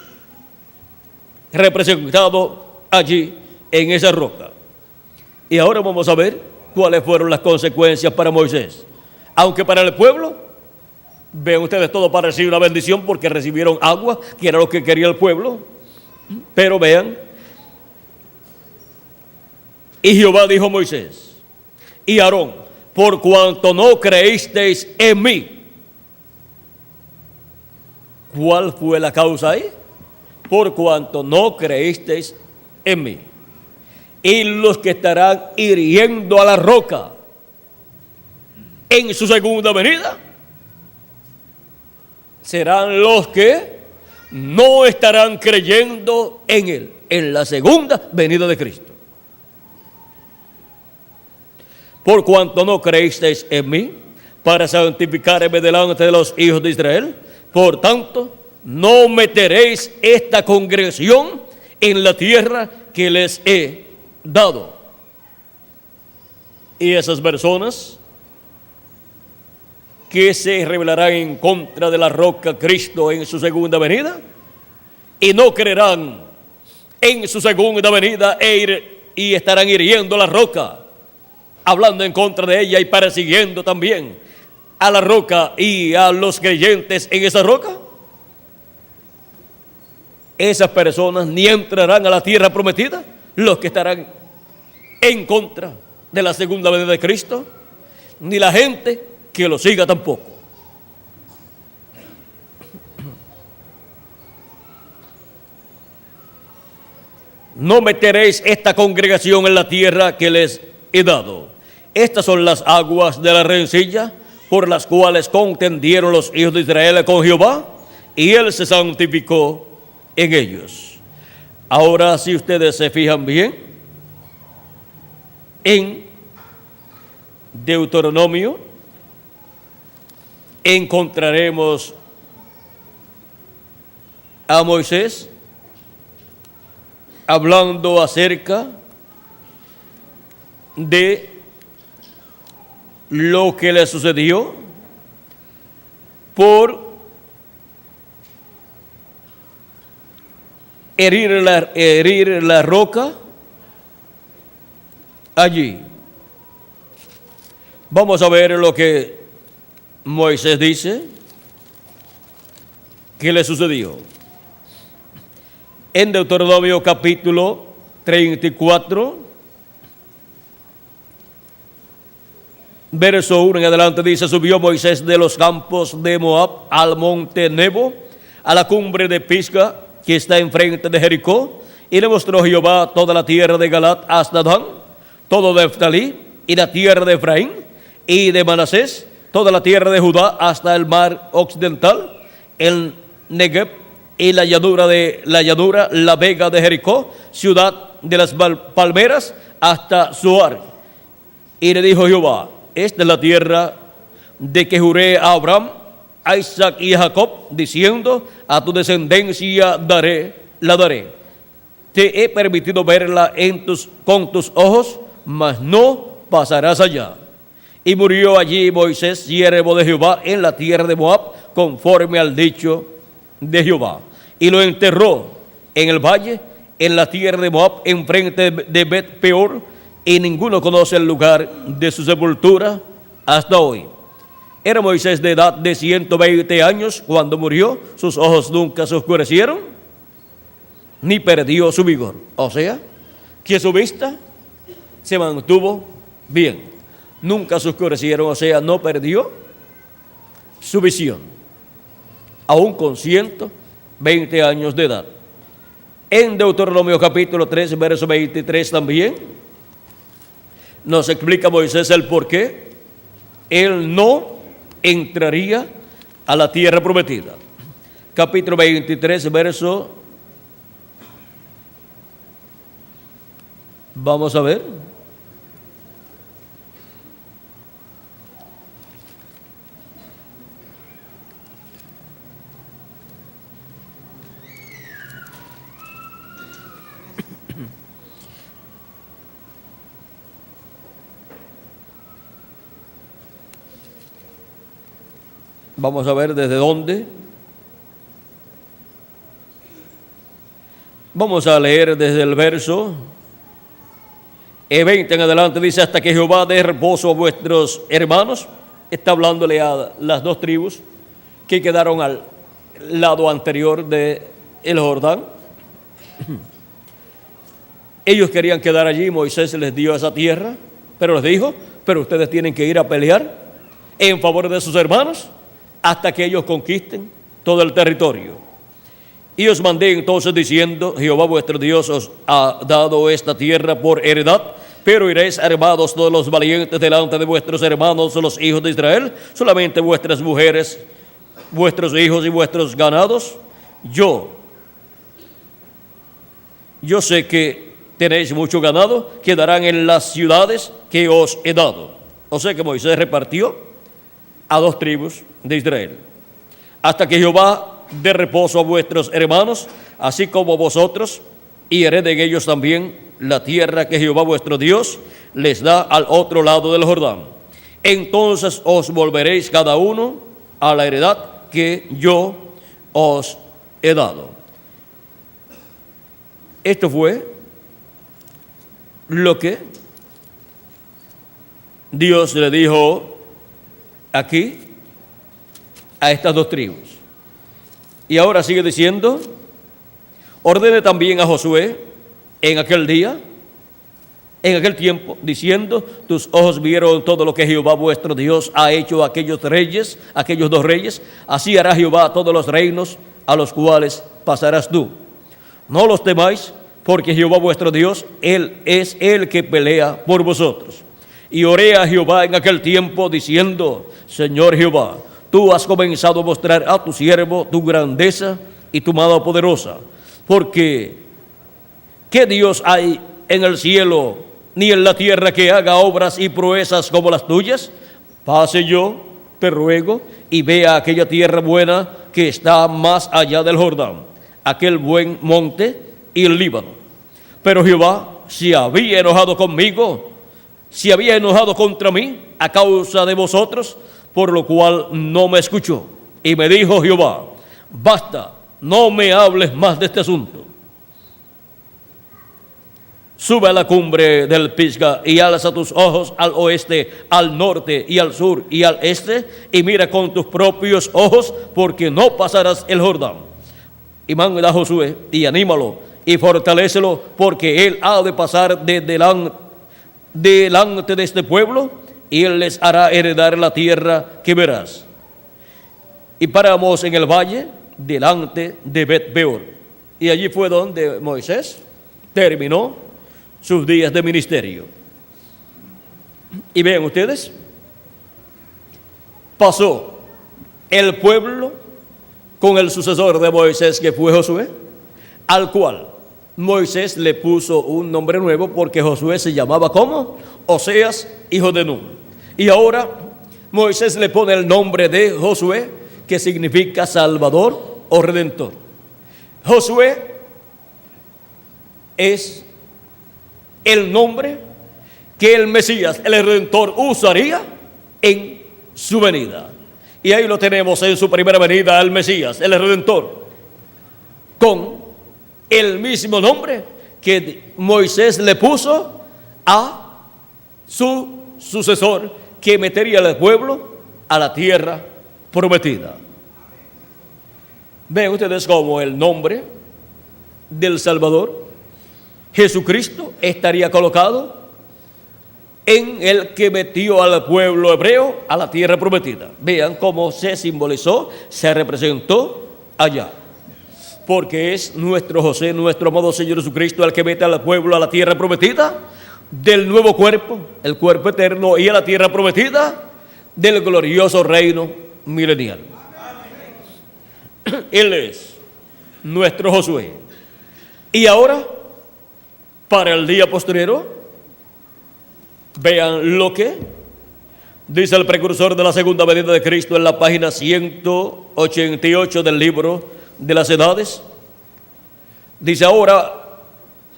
representado allí en esa roca. Y ahora vamos a ver cuáles fueron las consecuencias para Moisés. Aunque para el pueblo, ven ustedes, todo parecía una bendición porque recibieron agua, que era lo que quería el pueblo. Pero vean, y Jehová dijo a Moisés y Aarón, por cuanto no creísteis en mí. ¿Cuál fue la causa ahí? Por cuanto no creísteis en mí. Y los que estarán hiriendo a la roca en su segunda venida serán los que no estarán creyendo en él, en la segunda venida de Cristo. Por cuanto no creísteis en mí, para santificarme delante de los hijos de Israel, por tanto, no meteréis esta congregación en la tierra que les he dado. Y esas personas que se rebelarán en contra de la roca Cristo en su segunda venida y no creerán en su segunda venida y estarán hiriendo la roca, hablando en contra de ella y persiguiendo también a la roca y a los creyentes en esa roca, esas personas ni entrarán a la tierra prometida, los que estarán en contra de la segunda venida de Cristo, ni la gente que lo siga tampoco. No meteréis esta congregación en la tierra que les he dado. Estas son las aguas de la rencilla por las cuales contendieron los hijos de Israel con Jehová, y él se santificó en ellos. Ahora, si ustedes se fijan bien, en Deuteronomio encontraremos a Moisés hablando acerca de lo que le sucedió por herir la roca allí. Vamos a ver lo que Moisés dice que le sucedió. En Deuteronomio capítulo 34, verso 1 en adelante dice: subió Moisés de los campos de Moab al monte Nebo, a la cumbre de Pisga, que está enfrente de Jericó, y le mostró Jehová toda la tierra de Galat hasta Dan, todo Neftalí, y la tierra de Efraín, y de Manasés, toda la tierra de Judá hasta el mar occidental, el Negev, y la llanura, la vega de Jericó, ciudad de las palmeras, hasta Zoar. Y le dijo Jehová: esta es la tierra de que juré a Abraham, a Isaac y a Jacob, diciendo: a tu descendencia la daré. Te he permitido verla con tus ojos, mas no pasarás allá. Y murió allí Moisés, siervo de Jehová, en la tierra de Moab, conforme al dicho de Jehová. Y lo enterró en el valle, en la tierra de Moab, enfrente de Bet Peor, y ninguno conoce el lugar de su sepultura hasta hoy. Era Moisés de edad de 120 años cuando murió, sus ojos nunca se oscurecieron. ni perdió su vigor. O sea, que su vista se mantuvo bien. Nunca se oscurecieron, o sea, no perdió su visión, aún con 120 años de edad. En Deuteronomio capítulo 3, verso 23 también, nos explica Moisés el por qué él no entraría a la tierra prometida. Capítulo 23, verso, vamos a ver. Vamos a ver desde dónde. Vamos a leer desde el verso 20 en adelante. Dice: hasta que Jehová dé reposo a vuestros hermanos. Está hablándole a las dos tribus que quedaron al lado anterior del Jordán. Ellos querían quedar allí. Moisés les dio esa tierra, pero les dijo: pero ustedes tienen que ir a pelear en favor de sus hermanos hasta que ellos conquisten todo el territorio. Y os mandé entonces diciendo: Jehová vuestro Dios os ha dado esta tierra por heredad, pero iréis armados todos los valientes delante de vuestros hermanos, los hijos de Israel, solamente vuestras mujeres, vuestros hijos y vuestros ganados. Yo sé que tenéis mucho ganado, quedarán en las ciudades que os he dado. O sea que Moisés repartió a dos tribus de Israel. Hasta que Jehová dé reposo a vuestros hermanos, así como vosotros, y hereden ellos también la tierra que Jehová vuestro Dios les da al otro lado del Jordán. Entonces os volveréis cada uno a la heredad que yo os he dado. Esto fue lo que Dios le dijo aquí a estas dos tribus. Y ahora sigue diciendo: ordene también a Josué en aquel día, en aquel tiempo, diciendo: tus ojos vieron todo lo que Jehová vuestro Dios ha hecho a aquellos reyes, aquellos dos reyes, así hará Jehová a todos los reinos a los cuales pasarás tú. No los temáis, porque Jehová vuestro Dios, Él es el que pelea por vosotros. Y oré a Jehová en aquel tiempo diciendo: Señor Jehová, tú has comenzado a mostrar a tu siervo tu grandeza y tu mano poderosa, porque ¿qué Dios hay en el cielo ni en la tierra que haga obras y proezas como las tuyas? Pase yo, te ruego, y vea aquella tierra buena que está más allá del Jordán, aquel buen monte y el Líbano. Pero Jehová se había enojado conmigo, se había enojado contra mí a causa de vosotros, por lo cual no me escuchó. Y me dijo Jehová: basta, no me hables más de este asunto. Sube a la cumbre del Pisga y alza tus ojos al oeste, al norte y al sur y al este, y mira con tus propios ojos, porque no pasarás el Jordán. Y manda a Josué y anímalo y fortalécelo, porque él ha de pasar delante de este pueblo, y él les hará heredar la tierra que verás. Y paramos en el valle delante de Bet-peor. Y allí fue donde Moisés terminó sus días de ministerio. Y vean ustedes, pasó el pueblo con el sucesor de Moisés, que fue Josué, al cual Moisés le puso un nombre nuevo, porque Josué se llamaba ¿cómo? Oseas, hijo de Nun. Y ahora Moisés le pone el nombre de Josué, que significa Salvador o Redentor. Josué es el nombre que el Mesías, el Redentor, usaría en su venida. Y ahí lo tenemos en su primera venida, el Mesías, el Redentor, con el mismo nombre que Moisés le puso a su sucesor, que metería al pueblo a la tierra prometida. Ven ustedes cómo el nombre del Salvador, Jesucristo estaría colocado en el que metió al pueblo hebreo a la tierra prometida. Vean cómo se simbolizó, se representó allá. Porque es nuestro José, nuestro amado Señor Jesucristo, el que mete al pueblo a la tierra prometida del nuevo cuerpo, el cuerpo eterno, y a la tierra prometida del glorioso reino milenial. Él es nuestro Josué. Y ahora, para el día postrero, vean lo que dice el precursor de la segunda venida de Cristo en la página 188 del libro de las edades. Dice: ahora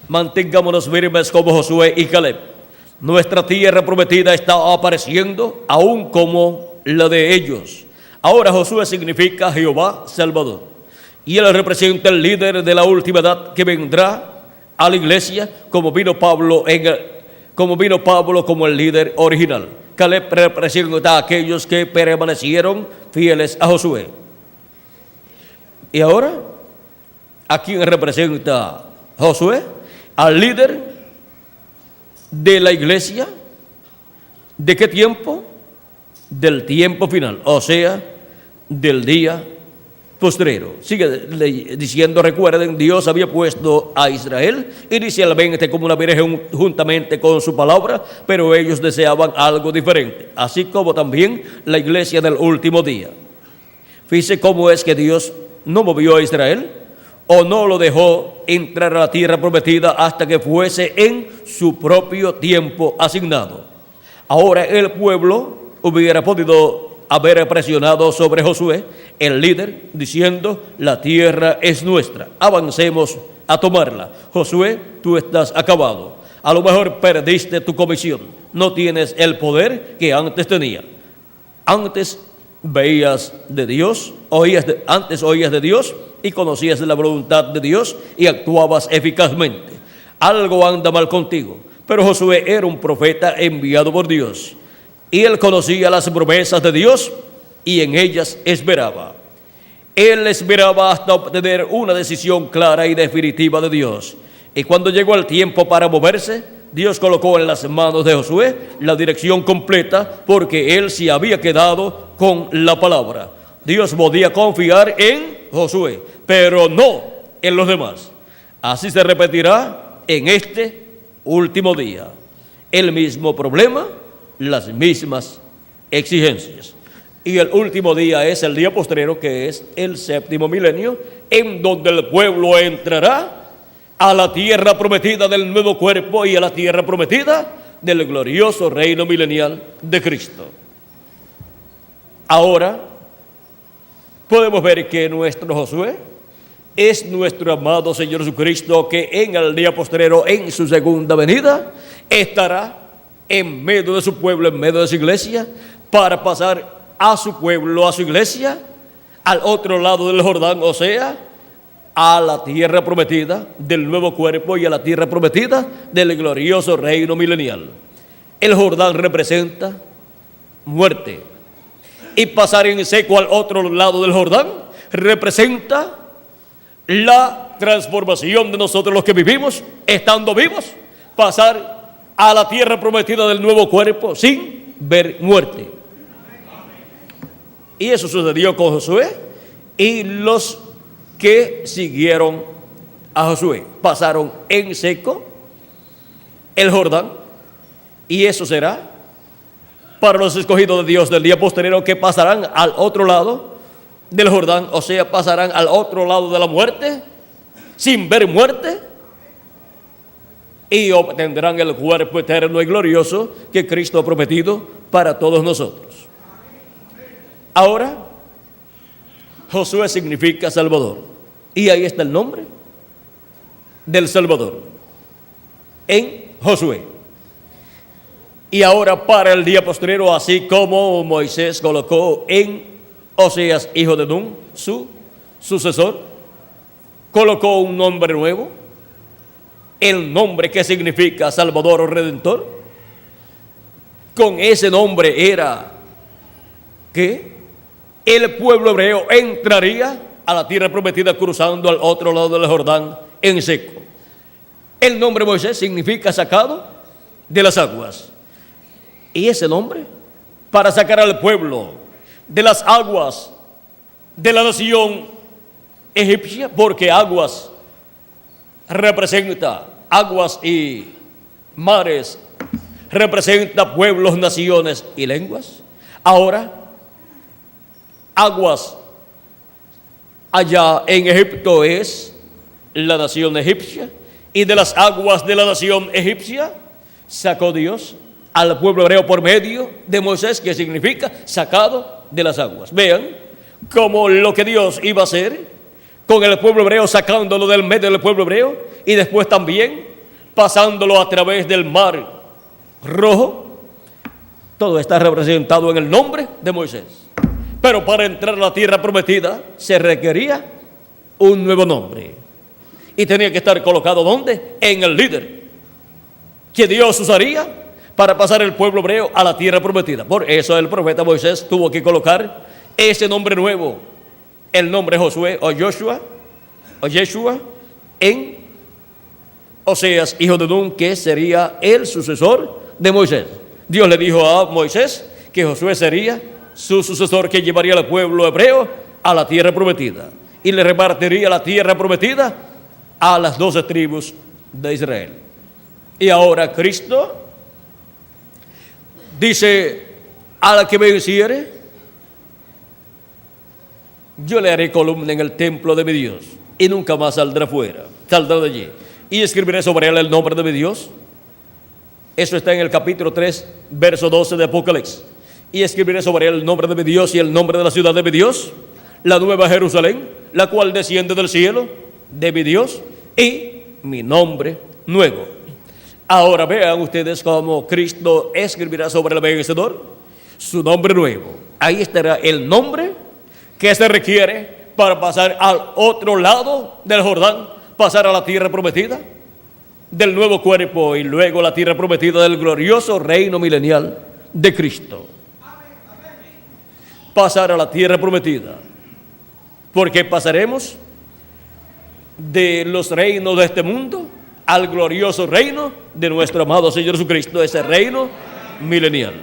mantengámonos firmes como Josué y Caleb. Nuestra tierra prometida está apareciendo aún como la de ellos. Ahora Josué significa Jehová Salvador, y él representa el líder de la última edad que vendrá a la iglesia, como vino Pablo como el líder original. Caleb representa a aquellos que permanecieron fieles a Josué. Y ahora, ¿a quién representa Josué? Al líder de la iglesia. ¿De qué tiempo? Del tiempo final, o sea, del día postrero. Sigue diciendo: recuerden, Dios había puesto a Israel inicialmente como una virgen juntamente con su palabra, pero ellos deseaban algo diferente, así como también la iglesia del último día. Fíjese cómo es que Dios no movió a Israel o no lo dejó entrar a la tierra prometida hasta que fuese en su propio tiempo asignado. Ahora el pueblo hubiera podido haber presionado sobre Josué, el líder, diciendo: la tierra es nuestra, avancemos a tomarla. Josué, tú estás acabado. A lo mejor perdiste tu comisión, no tienes el poder que antes tenía. Antes veías de Dios, antes oías de Dios y conocías de la voluntad de Dios y actuabas eficazmente. Algo anda mal contigo. Pero Josué era un profeta enviado por Dios, y él conocía las promesas de Dios y en ellas esperaba. Él esperaba hasta obtener una decisión clara y definitiva de Dios. Y cuando llegó el tiempo para moverse, Dios colocó en las manos de Josué la dirección completa, porque él se había quedado con la palabra. Dios podía confiar en Josué, pero no en los demás. Así se repetirá en este último día. El mismo problema, las mismas exigencias. Y el último día es el día postrero, que es el séptimo milenio, en donde el pueblo entrará a la tierra prometida del nuevo cuerpo y a la tierra prometida del glorioso reino milenial de Cristo. Ahora podemos ver que nuestro Josué es nuestro amado Señor Jesucristo, que en el día postrero, en su segunda venida, estará en medio de su pueblo, en medio de su iglesia, para pasar a su pueblo, a su iglesia, al otro lado del Jordán, o sea, a la tierra prometida del nuevo cuerpo y a la tierra prometida del glorioso reino milenial. El Jordán representa muerte, y pasar en seco al otro lado del Jordán representa la transformación de nosotros los que vivimos, estando vivos, pasar a la tierra prometida del nuevo cuerpo sin ver muerte. Y eso sucedió con Josué y los que siguieron a Josué. Pasaron en seco el Jordán, y eso será para los escogidos de Dios del día posterior, que pasarán al otro lado del Jordán, o sea, pasarán al otro lado de la muerte sin ver muerte, y obtendrán el cuerpo eterno y glorioso que Cristo ha prometido para todos nosotros. Ahora, Josué significa Salvador, y ahí está el nombre del Salvador, en Josué. Y ahora, para el día postrero, así como Moisés colocó en Oseas, hijo de Nun, su sucesor, colocó un nombre nuevo, el nombre que significa Salvador o Redentor. Con ese nombre era que el pueblo hebreo entraría a la tierra prometida cruzando al otro lado del Jordán en seco. El nombre Moisés significa sacado de las aguas. Y ese nombre, para sacar al pueblo de las aguas de la nación egipcia, porque aguas representa aguas y mares, representa pueblos, naciones y lenguas. Ahora, aguas allá en Egipto es la nación egipcia, y de las aguas de la nación egipcia sacó Dios al pueblo hebreo por medio de Moisés, que significa sacado de las aguas. Vean cómo lo que Dios iba a hacer con el pueblo hebreo, sacándolo del medio del pueblo hebreo, y después también pasándolo a través del mar rojo. Todo está representado en el nombre de Moisés. Pero para entrar a la tierra prometida se requería un nuevo nombre. Y tenía que estar colocado ¿dónde? En el líder que Dios usaría para pasar el pueblo hebreo a la tierra prometida. Por eso el profeta Moisés tuvo que colocar ese nombre nuevo, el nombre Josué o Joshua o Yeshua, en Oseas, hijo de Nun, que sería el sucesor de Moisés. Dios le dijo a Moisés que Josué sería su sucesor, que llevaría al pueblo hebreo a la tierra prometida y le repartiría la tierra prometida a las 12 tribus de Israel. Y ahora Cristo dice: al que venciere, yo le haré columna en el templo de mi Dios, y nunca más saldrá de allí. Y escribiré sobre él el nombre de mi Dios. Eso está en el capítulo 3, verso 12 de Apocalipsis. Y escribiré sobre él el nombre de mi Dios y el nombre de la ciudad de mi Dios, la nueva Jerusalén, la cual desciende del cielo de mi Dios, y mi nombre nuevo. Ahora vean ustedes cómo Cristo escribirá sobre el vencedor su nombre nuevo. Ahí estará el nombre que se requiere para pasar al otro lado del Jordán, pasar a la tierra prometida del nuevo cuerpo, y luego la tierra prometida del glorioso reino milenial de Cristo. Pasar a la tierra prometida, porque pasaremos de los reinos de este mundo al glorioso reino de nuestro amado Señor Jesucristo, ese reino milenial.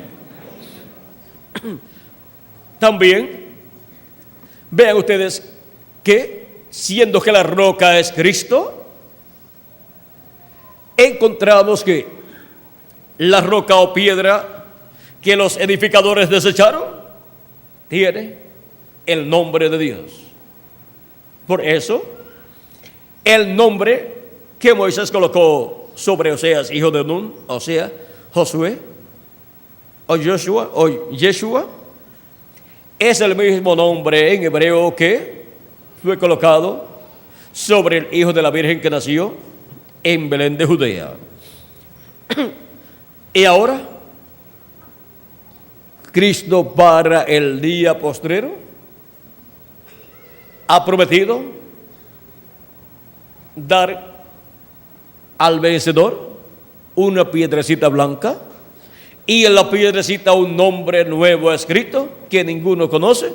También vean ustedes que, siendo que la roca es Cristo, encontramos que la roca o piedra que los edificadores desecharon tiene el nombre de Dios. Por eso, el nombre que Moisés colocó sobre Oseas, hijo de Nun, o sea, Josué, o Joshua, o Yeshua, es el mismo nombre en hebreo que fue colocado sobre el hijo de la Virgen que nació en Belén de Judea. Y ahora, Cristo, para el día postrero, ha prometido dar al vencedor una piedrecita blanca, y en la piedrecita un nombre nuevo escrito que ninguno conoce,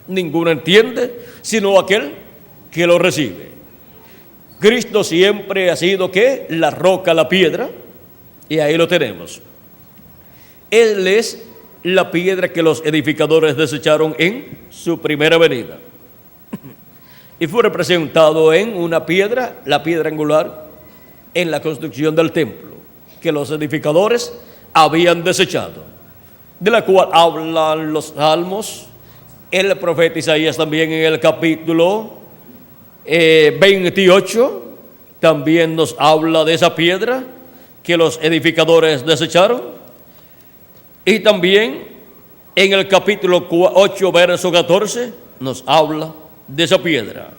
ninguno entiende, sino aquel que lo recibe. Cristo siempre ha sido ¿qué? La roca, la piedra, y ahí lo tenemos. Él es la piedra que los edificadores desecharon en su primera venida, y fue representado en una piedra, la piedra angular, en la construcción del templo, que los edificadores habían desechado, de la cual hablan los salmos. El profeta Isaías también en el capítulo 28 también nos habla de esa piedra que los edificadores desecharon. Y también en el capítulo 8, verso 14, nos habla de esa piedra.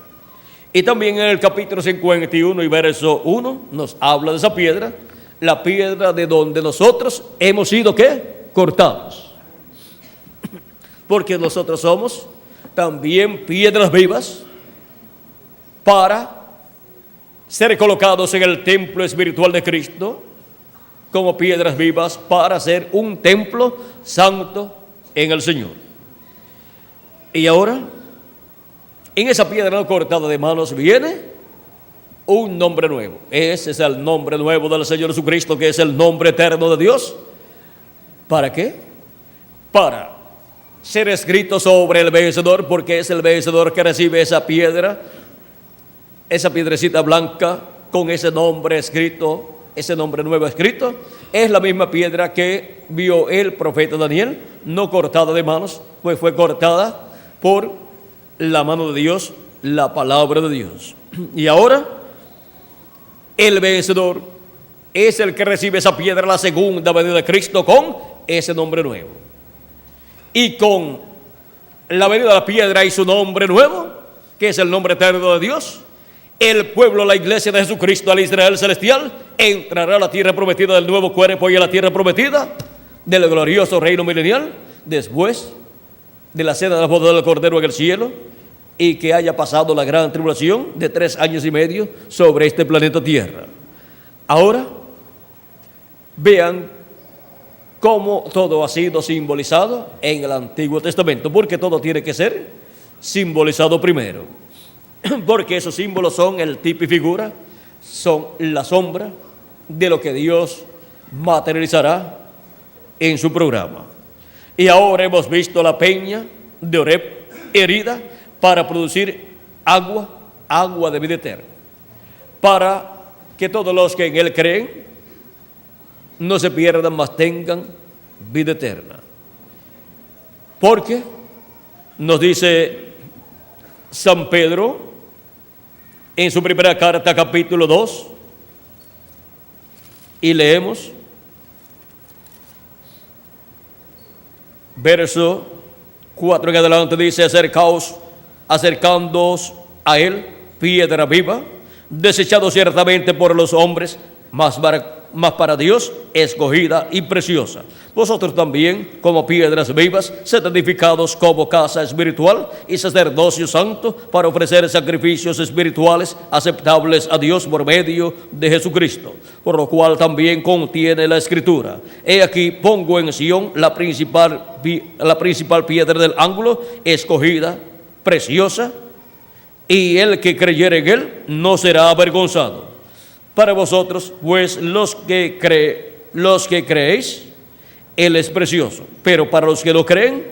Y también en el capítulo 51 y verso 1 nos habla de esa piedra, la piedra de donde nosotros hemos sido ¿qué? Cortados. Porque nosotros somos también piedras vivas para ser colocados en el templo espiritual de Cristo, como piedras vivas para ser un templo santo en el Señor. Y ahora, en esa piedra no cortada de manos viene un nombre nuevo. Ese es el nombre nuevo del Señor Jesucristo, que es el nombre eterno de Dios. ¿Para qué? Para ser escrito sobre el vencedor, porque es el vencedor que recibe esa piedra, esa piedrecita blanca con ese nombre escrito, ese nombre nuevo escrito. Es la misma piedra que vio el profeta Daniel, no cortada de manos, pues fue cortada por la mano de Dios, la palabra de Dios. Y ahora el vencedor es el que recibe esa piedra, la segunda venida de Cristo, con ese nombre nuevo. Y con la venida de la piedra y su nombre nuevo, que es el nombre eterno de Dios, el pueblo, la iglesia de Jesucristo, al Israel celestial, entrará a la tierra prometida del nuevo cuerpo y a la tierra prometida del glorioso reino milenial, después de la cena de la boda del Cordero en el cielo, y que haya pasado la gran tribulación de 3 años y medio sobre este planeta Tierra. Ahora, vean cómo todo ha sido simbolizado en el Antiguo Testamento, porque todo tiene que ser simbolizado primero, porque esos símbolos son el tipo y figura, son la sombra de lo que Dios materializará en su programa. Y ahora hemos visto la peña de Oreb herida para producir agua de vida eterna, para que todos los que en Él creen no se pierdan, mas tengan vida eterna. Porque nos dice San Pedro en su primera carta, capítulo 2, y leemos verso 4 en adelante, dice: acercándoos a Él, piedra viva, desechado ciertamente por los hombres, mas para Dios escogida y preciosa. Vosotros también, como piedras vivas, sed edificados como casa espiritual y sacerdocio santo, para ofrecer sacrificios espirituales aceptables a Dios por medio de Jesucristo. Por lo cual también contiene la Escritura: he aquí pongo en Sión la principal piedra del ángulo, escogida, preciosa, y el que creyere en Él no será avergonzado. Para vosotros, pues, los que creéis, Él es precioso. Pero para los que no creen,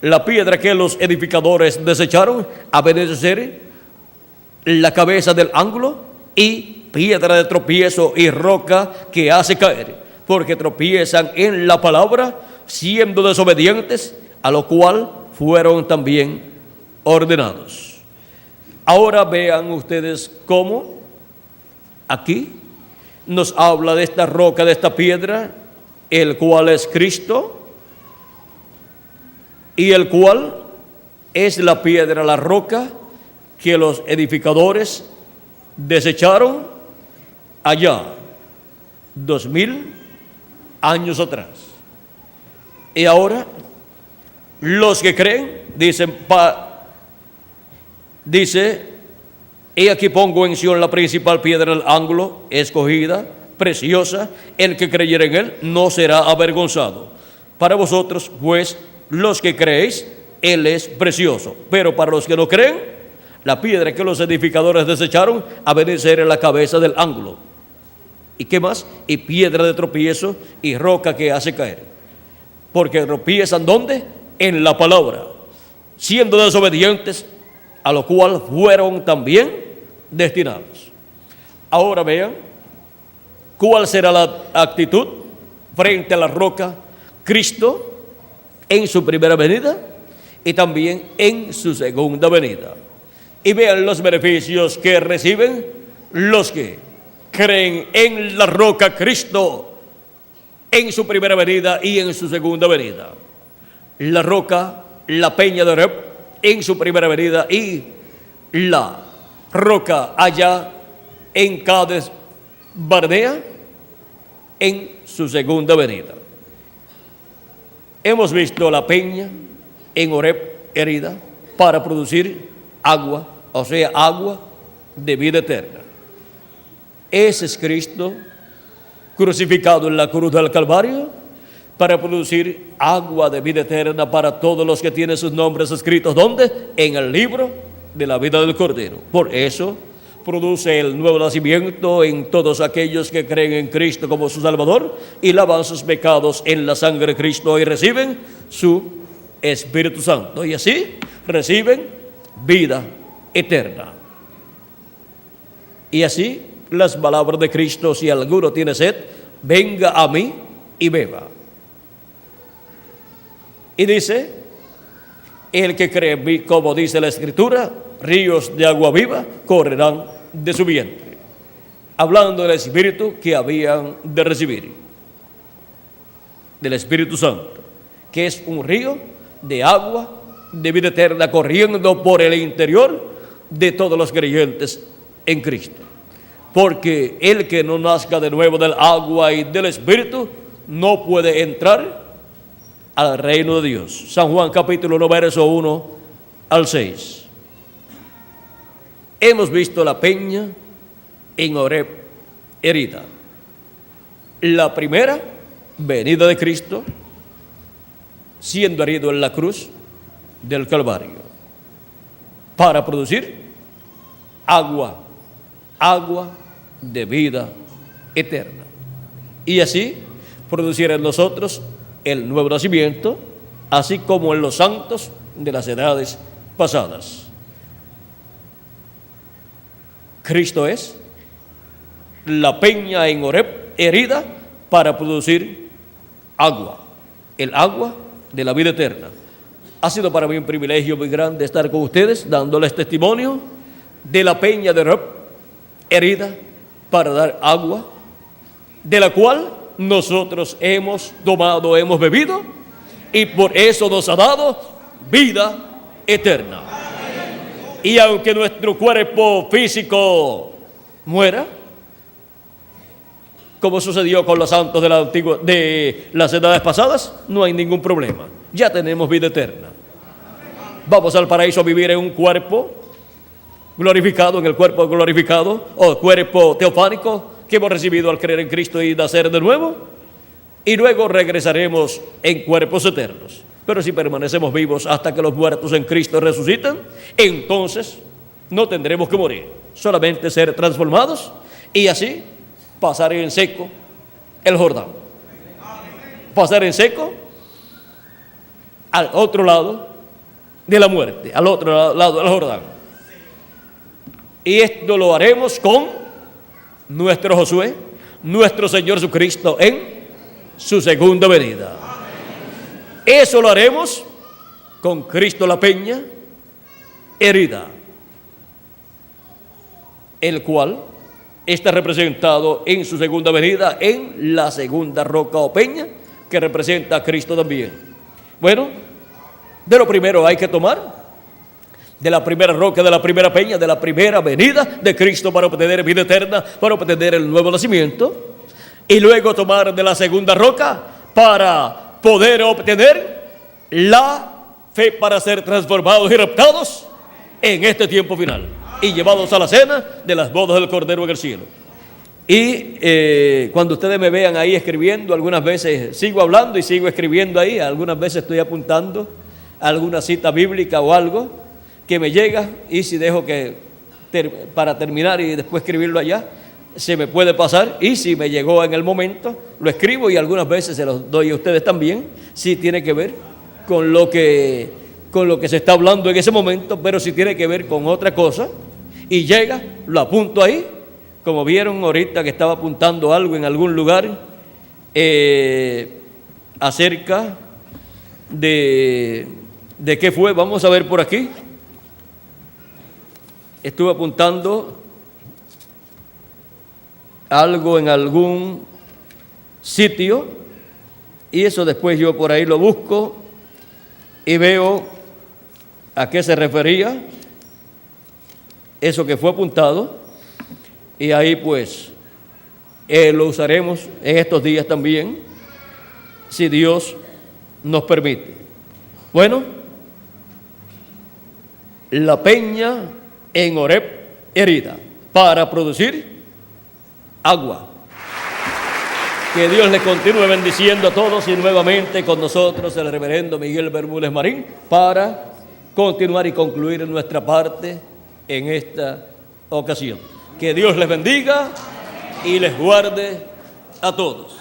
la piedra que los edificadores desecharon ha venido a ser la cabeza del ángulo y piedra de tropiezo y roca que hace caer, porque tropiezan en la palabra, siendo desobedientes, a lo cual fueron también ordenados. Ahora vean ustedes cómo aquí nos habla de esta roca, de esta piedra, el cual es Cristo, y el cual es la piedra, la roca que los edificadores desecharon allá 2000 años atrás. Y ahora los que creen dice: he aquí pongo en Sión la principal piedra del ángulo, escogida, preciosa, el que creyere en Él no será avergonzado. Para vosotros, pues, los que creéis, Él es precioso. Pero para los que no creen, la piedra que los edificadores desecharon ha venido a ser en la cabeza del ángulo. ¿Y qué más? Y piedra de tropiezo y roca que hace caer. Porque tropiezan, ¿dónde? En la palabra, siendo desobedientes, a lo cual fueron también destinados. Ahora vean cuál será la actitud frente a la roca: Cristo en su primera venida y también en su segunda venida. Y vean los beneficios que reciben los que creen en la roca Cristo en su primera venida y en su segunda venida. La roca, la peña de Oreb, en su primera venida, y la roca allá en Cades Barnea en su segunda venida. Hemos visto la peña en Oreb herida para producir agua, o sea, agua de vida eterna. Ese es Cristo crucificado en la cruz del Calvario para producir agua de vida eterna para todos los que tienen sus nombres escritos, ¿dónde? En el libro de la vida del Cordero. Por eso, produce el nuevo nacimiento en todos aquellos que creen en Cristo como su Salvador y lavan sus pecados en la sangre de Cristo y reciben su Espíritu Santo. Y así reciben vida eterna. Y así las palabras de Cristo: si alguno tiene sed, venga a mí y beba. Y dice: el que cree en mí, como dice la Escritura, ríos de agua viva correrán de su vientre. Hablando del Espíritu que habían de recibir, del Espíritu Santo, que es un río de agua de vida eterna corriendo por el interior de todos los creyentes en Cristo. Porque el que no nazca de nuevo del agua y del Espíritu no puede entrar al reino de Dios. San Juan capítulo 1, verso 1 al 6. Hemos visto la peña en Horeb herida. La primera venida de Cristo siendo herido en la cruz del Calvario para producir agua de vida eterna. Y así producir en nosotros el nuevo nacimiento, así como en los santos de las edades pasadas. Cristo es la peña en Horeb herida para producir agua, el agua de la vida eterna. Ha sido para mí un privilegio muy grande estar con ustedes dándoles testimonio de la peña de Horeb herida para dar agua, de la cual nosotros hemos tomado, hemos bebido, y por eso nos ha dado vida eterna. Y aunque nuestro cuerpo físico muera, como sucedió con los santos de las edades pasadas, no hay ningún problema. Ya tenemos vida eterna. Vamos al paraíso a vivir en un cuerpo glorificado, en el cuerpo glorificado o cuerpo teofánico que hemos recibido al creer en Cristo y nacer de nuevo, y luego regresaremos en cuerpos eternos. Pero si permanecemos vivos hasta que los muertos en Cristo resucitan, entonces no tendremos que morir, solamente ser transformados y así pasar en seco el Jordán. Pasar en seco al otro lado de la muerte, al otro lado del Jordán. Y esto lo haremos con nuestro Josué, nuestro Señor Jesucristo, en su segunda venida. Eso lo haremos con Cristo la peña herida, el cual está representado en su segunda venida en la segunda roca o peña, que representa a Cristo también. Bueno, de lo primero hay que tomar, de la primera roca, de la primera peña, de la primera venida de Cristo para obtener vida eterna, para obtener el nuevo nacimiento, y luego tomar de la segunda roca para poder obtener la fe para ser transformados y raptados en este tiempo final y llevados a la cena de las bodas del Cordero en el cielo. Y cuando ustedes me vean ahí escribiendo, algunas veces sigo hablando y sigo escribiendo ahí, algunas veces estoy apuntando alguna cita bíblica o algo que me llega, y si dejo que para terminar y después escribirlo allá, se me puede pasar, y si me llegó en el momento, lo escribo, y algunas veces se los doy a ustedes también, si tiene que ver con lo que se está hablando en ese momento, pero si tiene que ver con otra cosa, y llega, lo apunto ahí, como vieron ahorita que estaba apuntando algo en algún lugar, acerca de qué fue. Vamos a ver por aquí. Estuve apuntando algo en algún sitio, y eso después yo por ahí lo busco y veo a qué se refería eso que fue apuntado, y ahí pues lo usaremos en estos días también, si Dios nos permite. Bueno, la peña en Horeb herida para producir agua. Que Dios les continúe bendiciendo a todos, y nuevamente con nosotros el reverendo Miguel Bermúdez Marín para continuar y concluir nuestra parte en esta ocasión. Que Dios les bendiga y les guarde a todos.